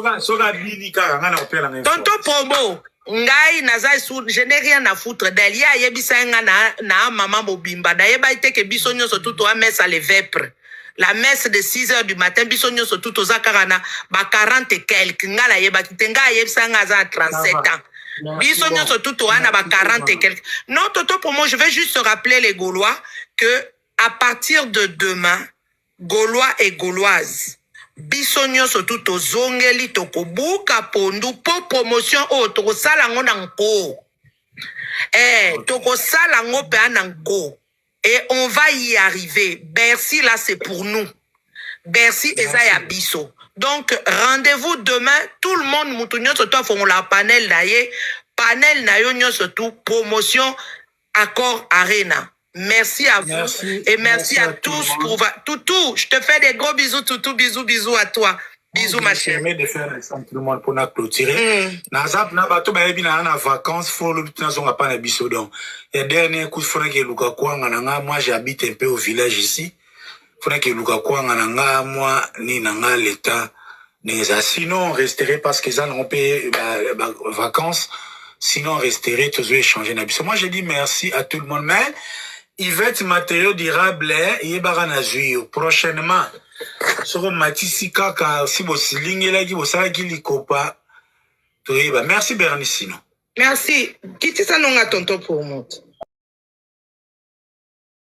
Tonton Promo. Ngai naza sou, je n'ai rien à foutre d'elle. Ya yebisa nga na maman mobimba. Da yeba ite ke biso nyonso tuto a messe à les vêpres. La messe de 6 heures du matin, biso nyonso tuto za karana ba 40 et quelques. Nga la yeba kite nga yebisa nga za 37 ans. Biso nyonso tuto ana ba 40 et quelques. Non, Toto, pour moi, je vais juste rappeler les Gaulois que à partir de demain, Gaulois et Gauloises, biso nyonso tuto zongeli tokobuka pondu po promotion o tokosala ngo nanko. Tokosala ngo pe ananko. Et on va y arriver. Bercy là c'est pour nous. Bercy eza biso. Donc rendez-vous demain, tout le monde mutu nyonso to font la panel daye, panel na yo nyonso tout promotion Accord Arena. Merci à vous et merci à tous pour Toutou, je te fais des gros bisous Toutou, bisous à toi. Bisous ma chérie. Je de faire tout le monde pour nous clôturer. Nazap na bato ba yebi na vacances faut le petit nazo pas na biso donc. Et dernier coup faudrait que Luka Kwanga nanga, moi j'habite un peu au village ici. Faudrait que Luka Kwanga nanga moi ni nanga l'état neza sinon on resterait parce que ça n'ont payé vacances. Sinon on resterait tous échanger na biso. Moi je dis merci à tout le monde mais Yvette matériaux durables yebara na zuyo prochainement soko matisi kaka si bosilingela ki bosala ki likopa toyeba merci Bernicino merci kitisa nonga tonton Promote.